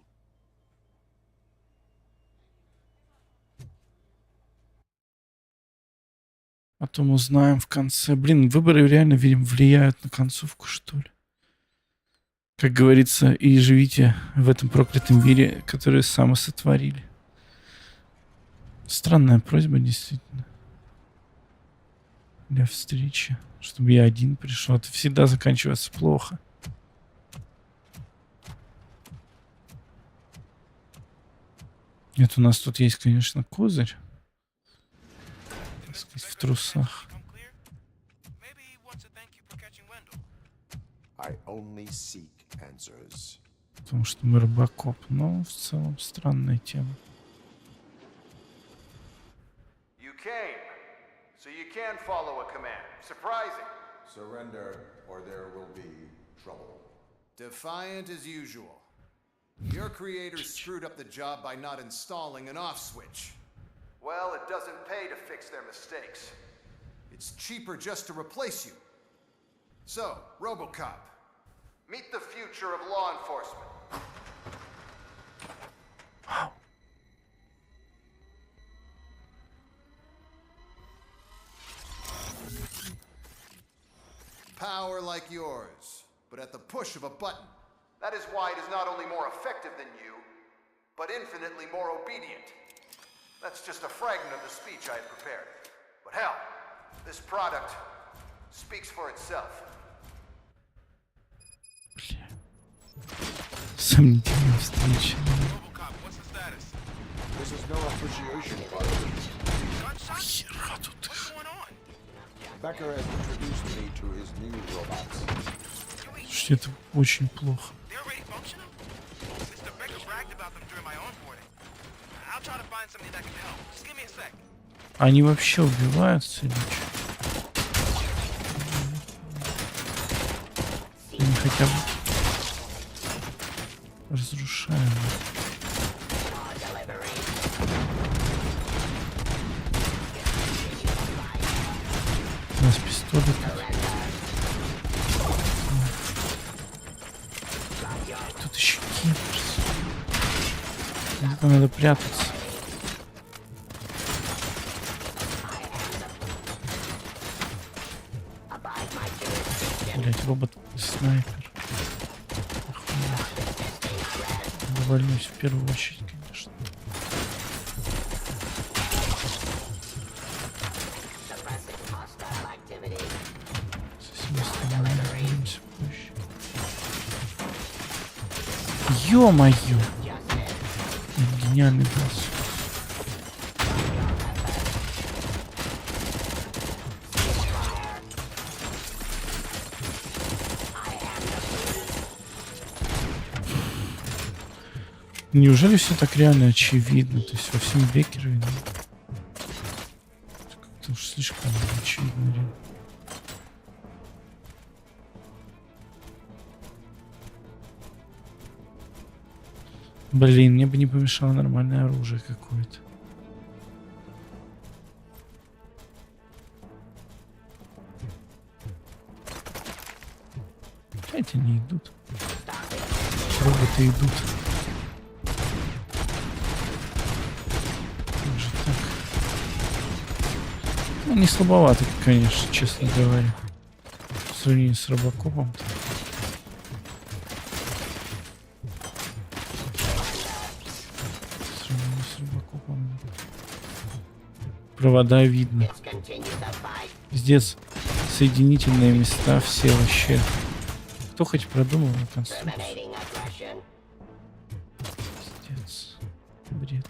Speaker 3: Потом узнаем в конце. Блин, выборы реально, видимо, влияют на концовку, что ли. Как говорится, и живите в этом проклятом мире, который сами сотворили. Странная просьба, действительно. Для встречи. Чтобы я один пришел. Это всегда заканчивается плохо. Нет, у нас тут есть, конечно, козырь. Так сказать, в трусах. Потому что мы робокоп. Но в целом странная тема.
Speaker 20: You came, so you can follow a command. Surprising.
Speaker 6: Surrender, or there will be trouble.
Speaker 20: Defiant as usual. Your creators screwed up the job by not installing an off switch. Well, it doesn't pay to fix their mistakes. It's cheaper just to replace you. So, RoboCop, meet the future of law enforcement.
Speaker 3: Wow.
Speaker 20: Power like yours, but at the push of a button. That is why it is not only more effective than you, but infinitely more obedient. That's just a fragment of the speech I had prepared. But hell, this product speaks for itself.
Speaker 3: Сомнительная встреча.
Speaker 6: This is no appreciation party.
Speaker 3: Хера тут их.
Speaker 6: Becker has introduced me to his new robots.
Speaker 3: Слушайте, это очень плохо. Они вообще убиваются или что? Они хотя бы разрушаемые. У нас пистолет. Тут еще киберс. Где-то надо прятаться. Блять, робот-снайпер. Довольнусь в первую очередь, конечно. Ё-моё! Гениальный босс. Неужели все так реально очевидно? То есть во всем Беккер видно? Как-то уж слишком очевидно реально. Блин, мне бы не помешало нормальное оружие какое-то. Эти не идут. Роботы идут. Как же так? Ну, не слабовато, конечно, честно говоря. В сравнении с Робокопом. Провода видно. Пиздец. Соединительные места все вообще. Кто хоть продумал на конструкцию? Пиздец. Бред.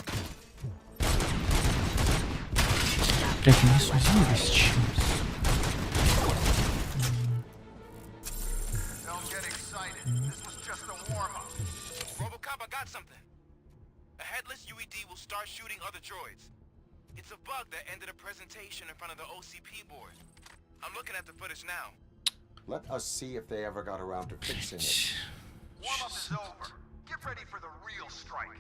Speaker 3: Блять, они сузились чем-то.
Speaker 21: It's a bug that ended a presentation in front of the OCP board. I'm looking at the footage now.
Speaker 6: Let us see if they ever got around to fixing it.
Speaker 20: Warm-up is over. Get ready for the real strike.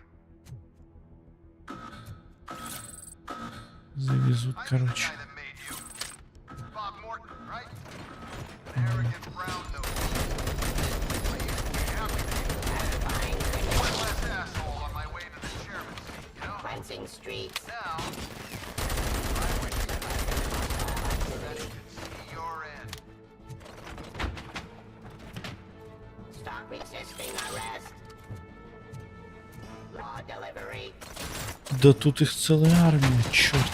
Speaker 3: Завезут, короче.
Speaker 20: Bob Morton, right? An arrogant brown nose. One less asshole on my way to the chairman's seat, you know? Cleansing streets. Now,
Speaker 3: Да тут их целая армия, черт.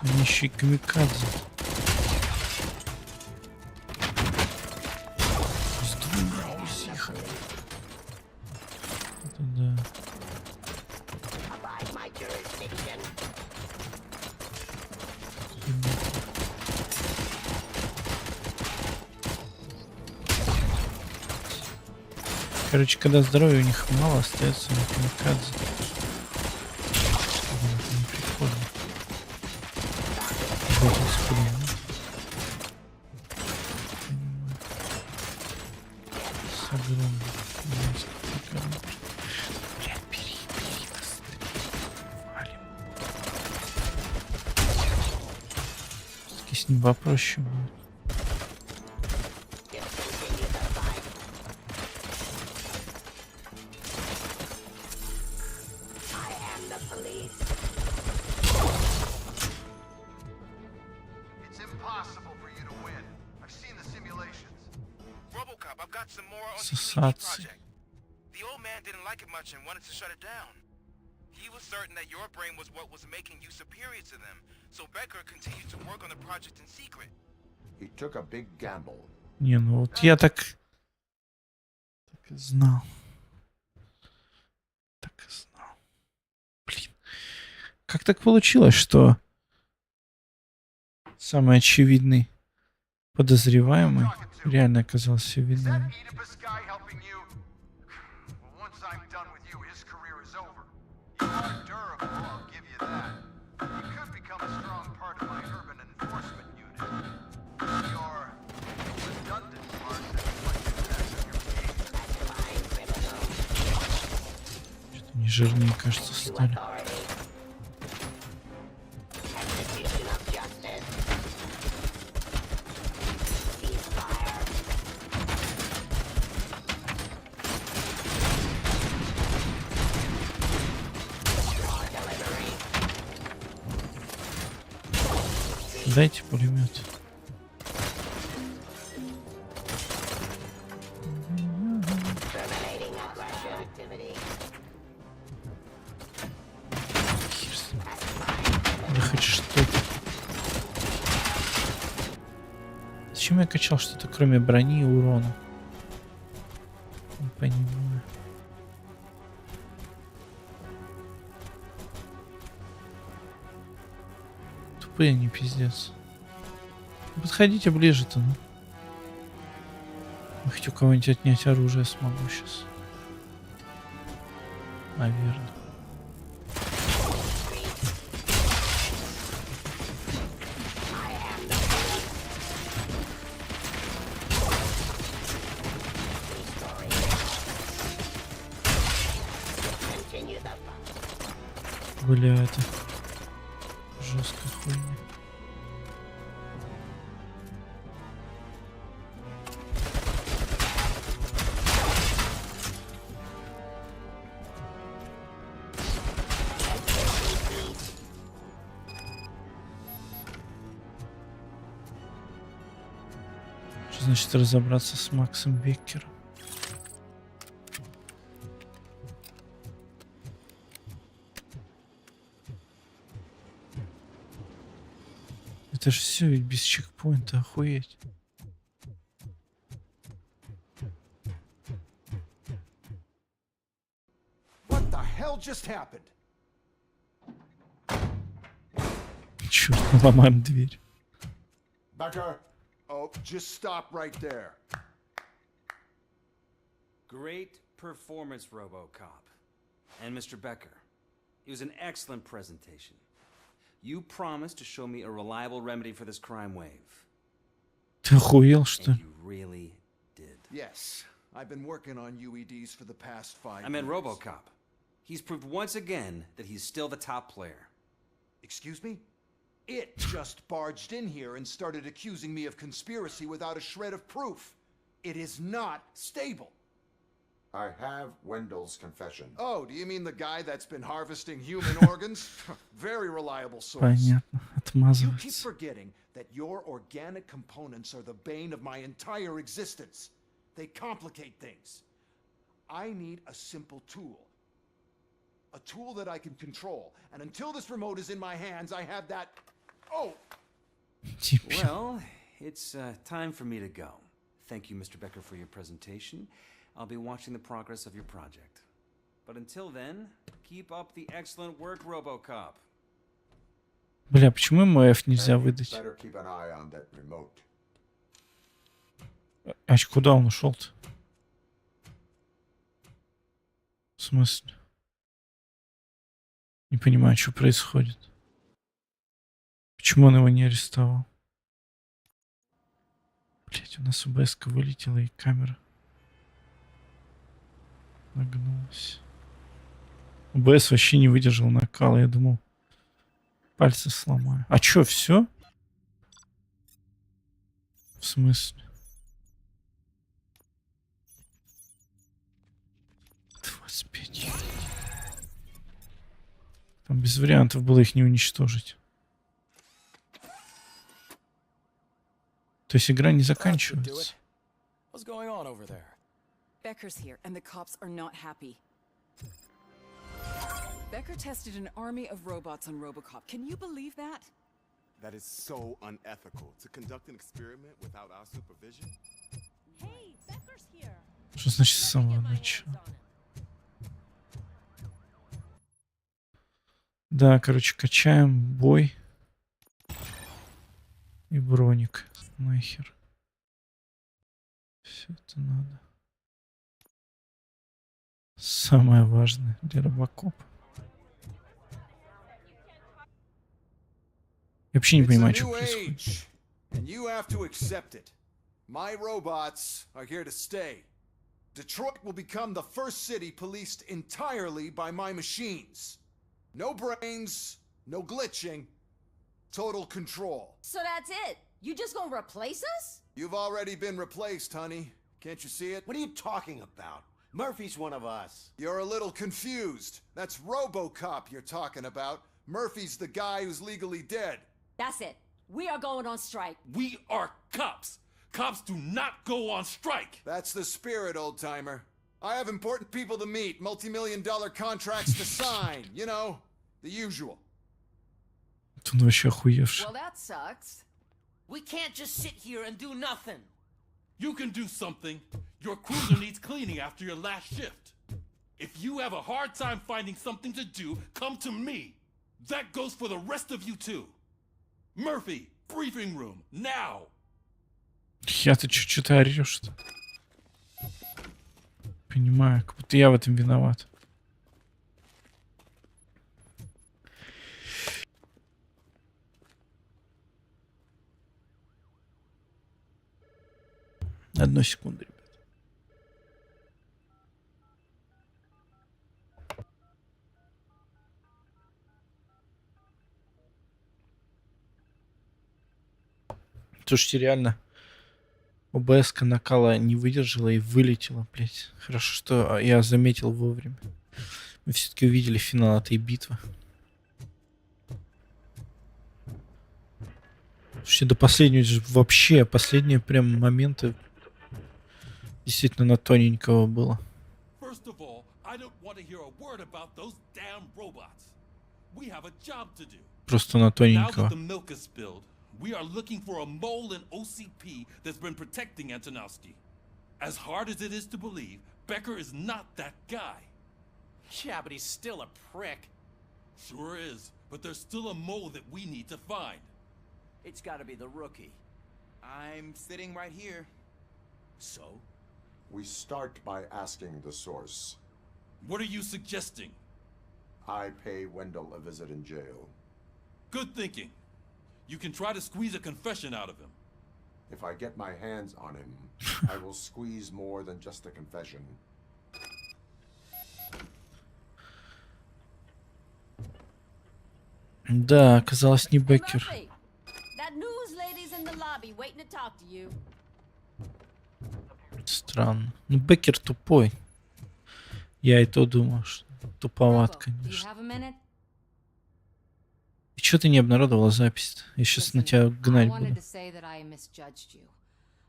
Speaker 3: Они еще и камикадзе. С двумя усихами. Это да. Короче, когда здоровья у них мало, остается на камикадзе. Это не прикольно. Вот он спрыгнул. С огромным. Блядь, бери быстрее. Валим. Все-таки с ним попроще будет. Сосаться.
Speaker 21: The old man didn't like it much and wanted to shut it down. He was certain that your brain was what was making you superior to them, so Becker continued to work on the project in secret.
Speaker 6: He took a big gamble.
Speaker 3: Не, ну вот я так и знал. Так и знал. Блин. Как так получилось, что самый очевидный подозреваемый реально оказался виновным? Что-то они жирнее, кажется, стали. Дайте пулемет. Да хоть что-то. Зачем я качал что-то кроме брони и урона? Не понимаю. Тупые они, пиздец. Подходите ближе-то, ну. Я хоть у кого-нибудь отнять оружие смогу сейчас. Наверное. Бля, это жесткая хуйня. Что значит разобраться с Максом Беккером? Это же все ведь без чекпоинта, охуеть.
Speaker 11: What the hell just happened?
Speaker 3: Черт, ломаем дверь.
Speaker 11: Becker. Oh, just stop right there.
Speaker 17: Great performance, RoboCop. And Mr. Becker. It was an excellent presentation. You promised to show me a reliable remedy for this crime wave.
Speaker 3: Ты охуел, что ли?
Speaker 17: You really did.
Speaker 20: Yes, I've been working on UEDs for the past 5 years.
Speaker 17: I meant RoboCop. He's proved once again that he's still the top player.
Speaker 20: Excuse me? It just barged in here and started accusing me of conspiracy without a shred of proof. It is not stable.
Speaker 6: I have Wendell's confession.
Speaker 20: Oh, do you mean the guy that's been harvesting human organs? Very reliable source.
Speaker 3: Понятно.
Speaker 20: You keep
Speaker 3: Отмазывается.
Speaker 20: forgetting that your organic components are the bane of my entire existence. They complicate things. I need a simple tool. A tool that I can control. And until this remote is in my hands, I have that... Oh!
Speaker 17: Well, it's time for me to go. Thank you, Mr. Becker, for your presentation. I'll be watching the progress of your project. But until then, keep up the excellent work, RoboCop.
Speaker 3: Бля, почему ему F нельзя выдать?
Speaker 6: Better keep an eye on that remote.
Speaker 3: А куда он ушел-то? В смысле? Не понимаю, что происходит. Почему он его не арестовал? Блять, у нас ОБС-ка вылетела и камера нагнулась. ОБС вообще не выдержал накала. Я думал, пальцы сломаю. А чё, все? В смысле? 25. Там без вариантов было их не уничтожить. То есть игра не заканчивается.
Speaker 9: What's going on over there?
Speaker 22: Becker's here, and the cops are not happy. Becker tested an army of robots on RoboCop. Can you believe that?
Speaker 16: That is so unethical. To conduct an experiment without our supervision?
Speaker 22: Hey, Becker's here.
Speaker 3: Что значит с самого начала? Да, короче, качаем бой и броник. Нахер. Все это надо. Самое важное для Робокопа. Я вообще не понимаю, что происходит.
Speaker 20: And you have to accept it. My robots are here to stay. Detroit will become the first city policed entirely by my machines. No brains, no glitching, total control.
Speaker 4: So that's it? You just gonna replace us?
Speaker 20: You've already been replaced, honey. Can't you see it?
Speaker 19: What are you talking about? Murphy's one of us.
Speaker 20: You're a little confused. That's RoboCop you're talking about. Murphy's the guy who's legally dead.
Speaker 4: That's it. We are going on strike.
Speaker 14: We are cops. Cops do not go on strike.
Speaker 20: That's the spirit, old-timer. I have important people to meet, multi-million-dollar contracts to sign. You know, the usual.
Speaker 3: Он вообще охуевший.
Speaker 12: Well, that sucks. We can't just sit here and do nothing.
Speaker 14: You can do something. Your cruiser needs cleaning after your last shift. If you have a hard time finding something to do, come to me. That goes for the rest of you too. Murphy, briefing room, now.
Speaker 3: Я-то что-то орешь-то. Понимаю, как будто я в этом виноват. Одну секунду, ребят. Слушайте, реально, ОБС-ка накала не выдержала и вылетела, блять. Хорошо, что я заметил вовремя. Мы все-таки увидели финал этой битвы. Слушайте, до последнего вообще, последние прям моменты действительно на тоненького было. Просто на тоненького.
Speaker 14: We are looking for a mole in OCP that's been protecting Antonowski. As hard as it is to believe, Becker is not that guy.
Speaker 12: Yeah, but he's still a prick.
Speaker 14: Sure is, but there's still a mole that we need to find.
Speaker 10: It's gotta be the rookie.
Speaker 21: I'm sitting right here.
Speaker 10: So?
Speaker 6: We start by asking the source.
Speaker 14: What are you suggesting?
Speaker 6: I pay Wendell a visit in jail.
Speaker 14: Good thinking. You can try to squeeze a confession out of him.
Speaker 6: If I get my hands on him, I will squeeze more than just a confession.
Speaker 3: Да, оказалось не Беккер.
Speaker 4: That news lady's in the lobby waiting to talk to you.
Speaker 3: Странно. Ну, Беккер тупой. Я и то думал, что туповат,
Speaker 4: Do you
Speaker 3: конечно.
Speaker 4: have a minute?
Speaker 3: И чё ты не обнародовала запись-то? Я сейчас на тебя
Speaker 4: I
Speaker 3: гнать
Speaker 4: wanted
Speaker 3: буду.
Speaker 4: to say that I misjudged you.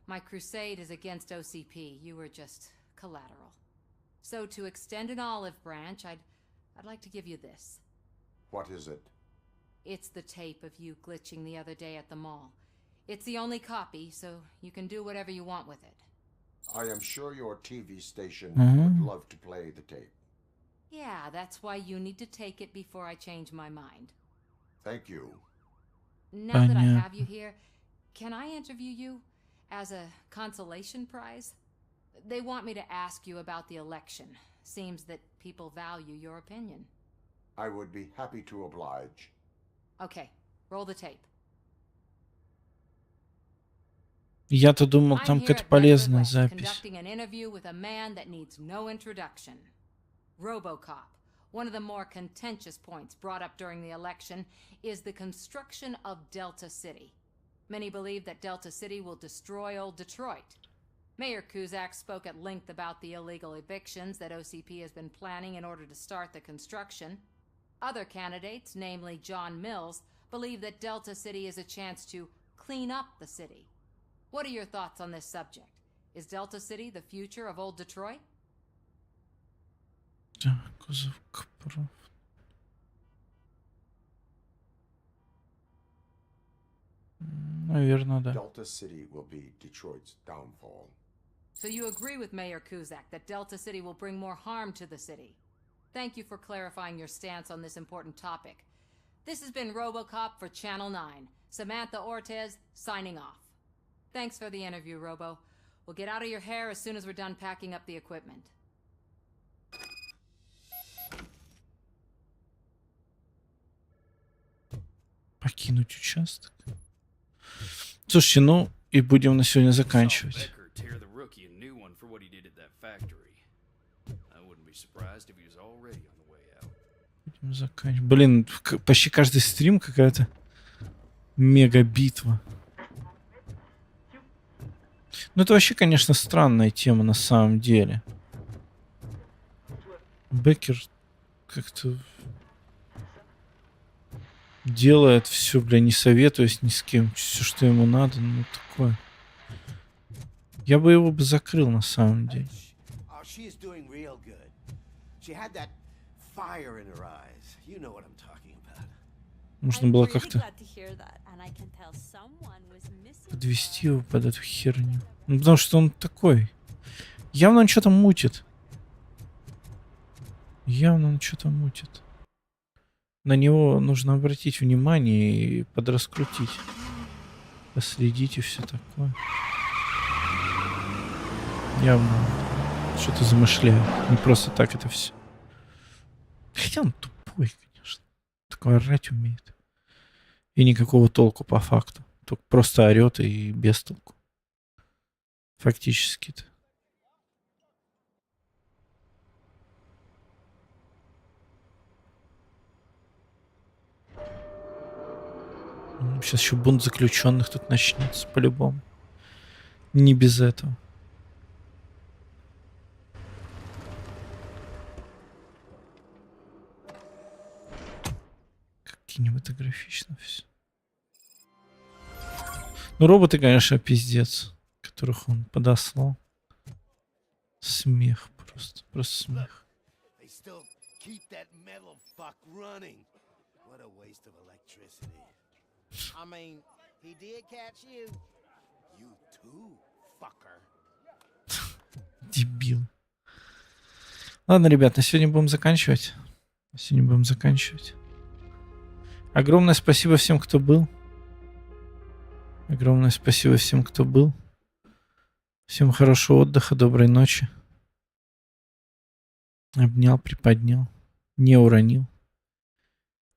Speaker 4: My crusade is against OCP. You were just collateral. So to extend an olive branch, I'd like to give you this.
Speaker 6: What is it?
Speaker 4: It's the tape of you glitching the other day at the mall. It's the only copy, so you can do whatever you want with it.
Speaker 6: I am sure your TV station
Speaker 3: Mhm.
Speaker 6: would love to play the tape.
Speaker 4: Yeah, that's why you need to take it before I change my mind.
Speaker 6: Thank you.
Speaker 4: Now that I
Speaker 3: Понятно.
Speaker 4: have you here, can I interview you as a consolation prize? They want me to ask you about the election. Seems that people value your opinion.
Speaker 6: I would be happy to oblige.
Speaker 4: Okay, roll the tape.
Speaker 3: Я-то думал,
Speaker 4: I'm
Speaker 3: там
Speaker 4: here
Speaker 3: какая-то
Speaker 4: at Bedford
Speaker 3: полезная
Speaker 4: West,
Speaker 3: запись.
Speaker 4: conducting an interview with a man that needs no introduction. RoboCop. One of the more contentious points brought up during the election is the construction of Delta-City. Many believe that Delta-City will destroy old Detroit. Mayor Cusack spoke at length about the illegal evictions that OCP has been planning in order to start the construction. Other candidates, namely John Mills, believe that Delta-City is a chance to clean up the city. What are your thoughts on this subject? Is Delta-City the future of old Detroit?
Speaker 3: Так, кузов Капров. Наверное, да.
Speaker 6: Delta-City will be Detroit's downfall.
Speaker 4: So you agree with Mayor Cusack that Delta-City will bring more harm to the city. Thank you for clarifying your stance on this important topic. This has been RoboCop for Channel 9. Samantha Ortez, signing off. Thanks for the interview, Robo. We'll get out of your hair as soon as we're done packing up the equipment.
Speaker 3: Покинуть участок. Слушайте, ну и будем на сегодня заканчивать. Будем заканчивать. Блин, почти каждый стрим какая-то мега битва. Ну это вообще, конечно, странная тема на самом деле. Беккер как-то делает все, бля, не советуясь ни с кем. Все, что ему надо, ну такое. Я бы его бы закрыл на самом деле.
Speaker 19: Oh, she is doing real good. She had that fire in her eyes. You know what I'm talking about.
Speaker 3: Нужно было как-то подвести его под эту херню. Ну, потому что он такой. Явно он что-то мутит. Явно он что-то мутит. На него нужно обратить внимание и подраскрутить. Последить и все такое. Явно что-то замышляет. Не просто так это все. Хотя он тупой, конечно. Такой орать умеет. И никакого толку по факту. Только просто орет и без толку. Фактически-то. Сейчас еще бунт заключенных тут начнется, по-любому. Не без этого. Как кинематографично все. Ну, роботы, конечно, пиздец, которых он подослал. Смех просто. Просто смех.
Speaker 10: I mean, he did catch you. You too, fucker.
Speaker 3: Дебил. Ладно, ребят, на сегодня будем заканчивать. Огромное спасибо всем, кто был. Огромное спасибо всем, кто был. Всем хорошего отдыха, доброй ночи. Обнял, приподнял. Не уронил.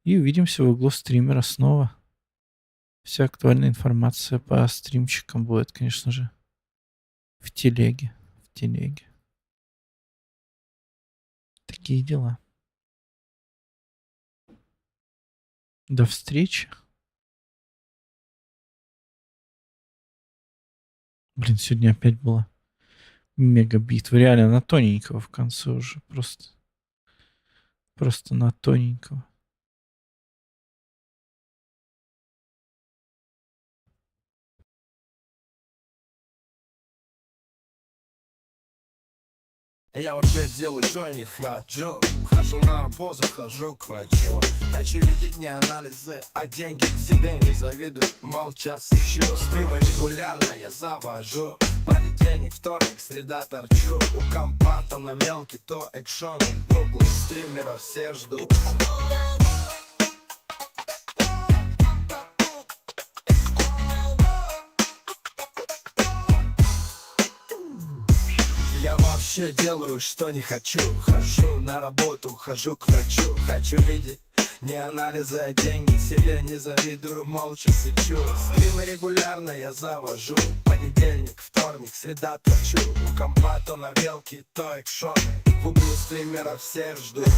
Speaker 3: И увидимся в углу стримера снова. Вся актуальная информация по стримчикам будет, конечно же, в телеге. Такие дела. До встречи. Блин, сегодня опять была Мега битва. Реально на тоненького в конце уже. Просто на тоненького.
Speaker 1: Я вот опять делаю джойни, хожу на работу, хожу к врачу. Хочу видеть не анализы, а деньги к себе не завидую. Молча сыщу, стримы регулярно я завожу. Понедельник, вторник, среда торчу. У компа то на мелкий, то экшоны. Угол стримера все ждут. Я вообще делаю, что не хочу. Хожу на работу, хожу к врачу. Хочу видеть не анализы, а деньги себе не завидую, молча сычу. Стримы регулярно я завожу. Понедельник, вторник, среда торчу. У компа то на велке, то экшоны. В углу стримера все ждут.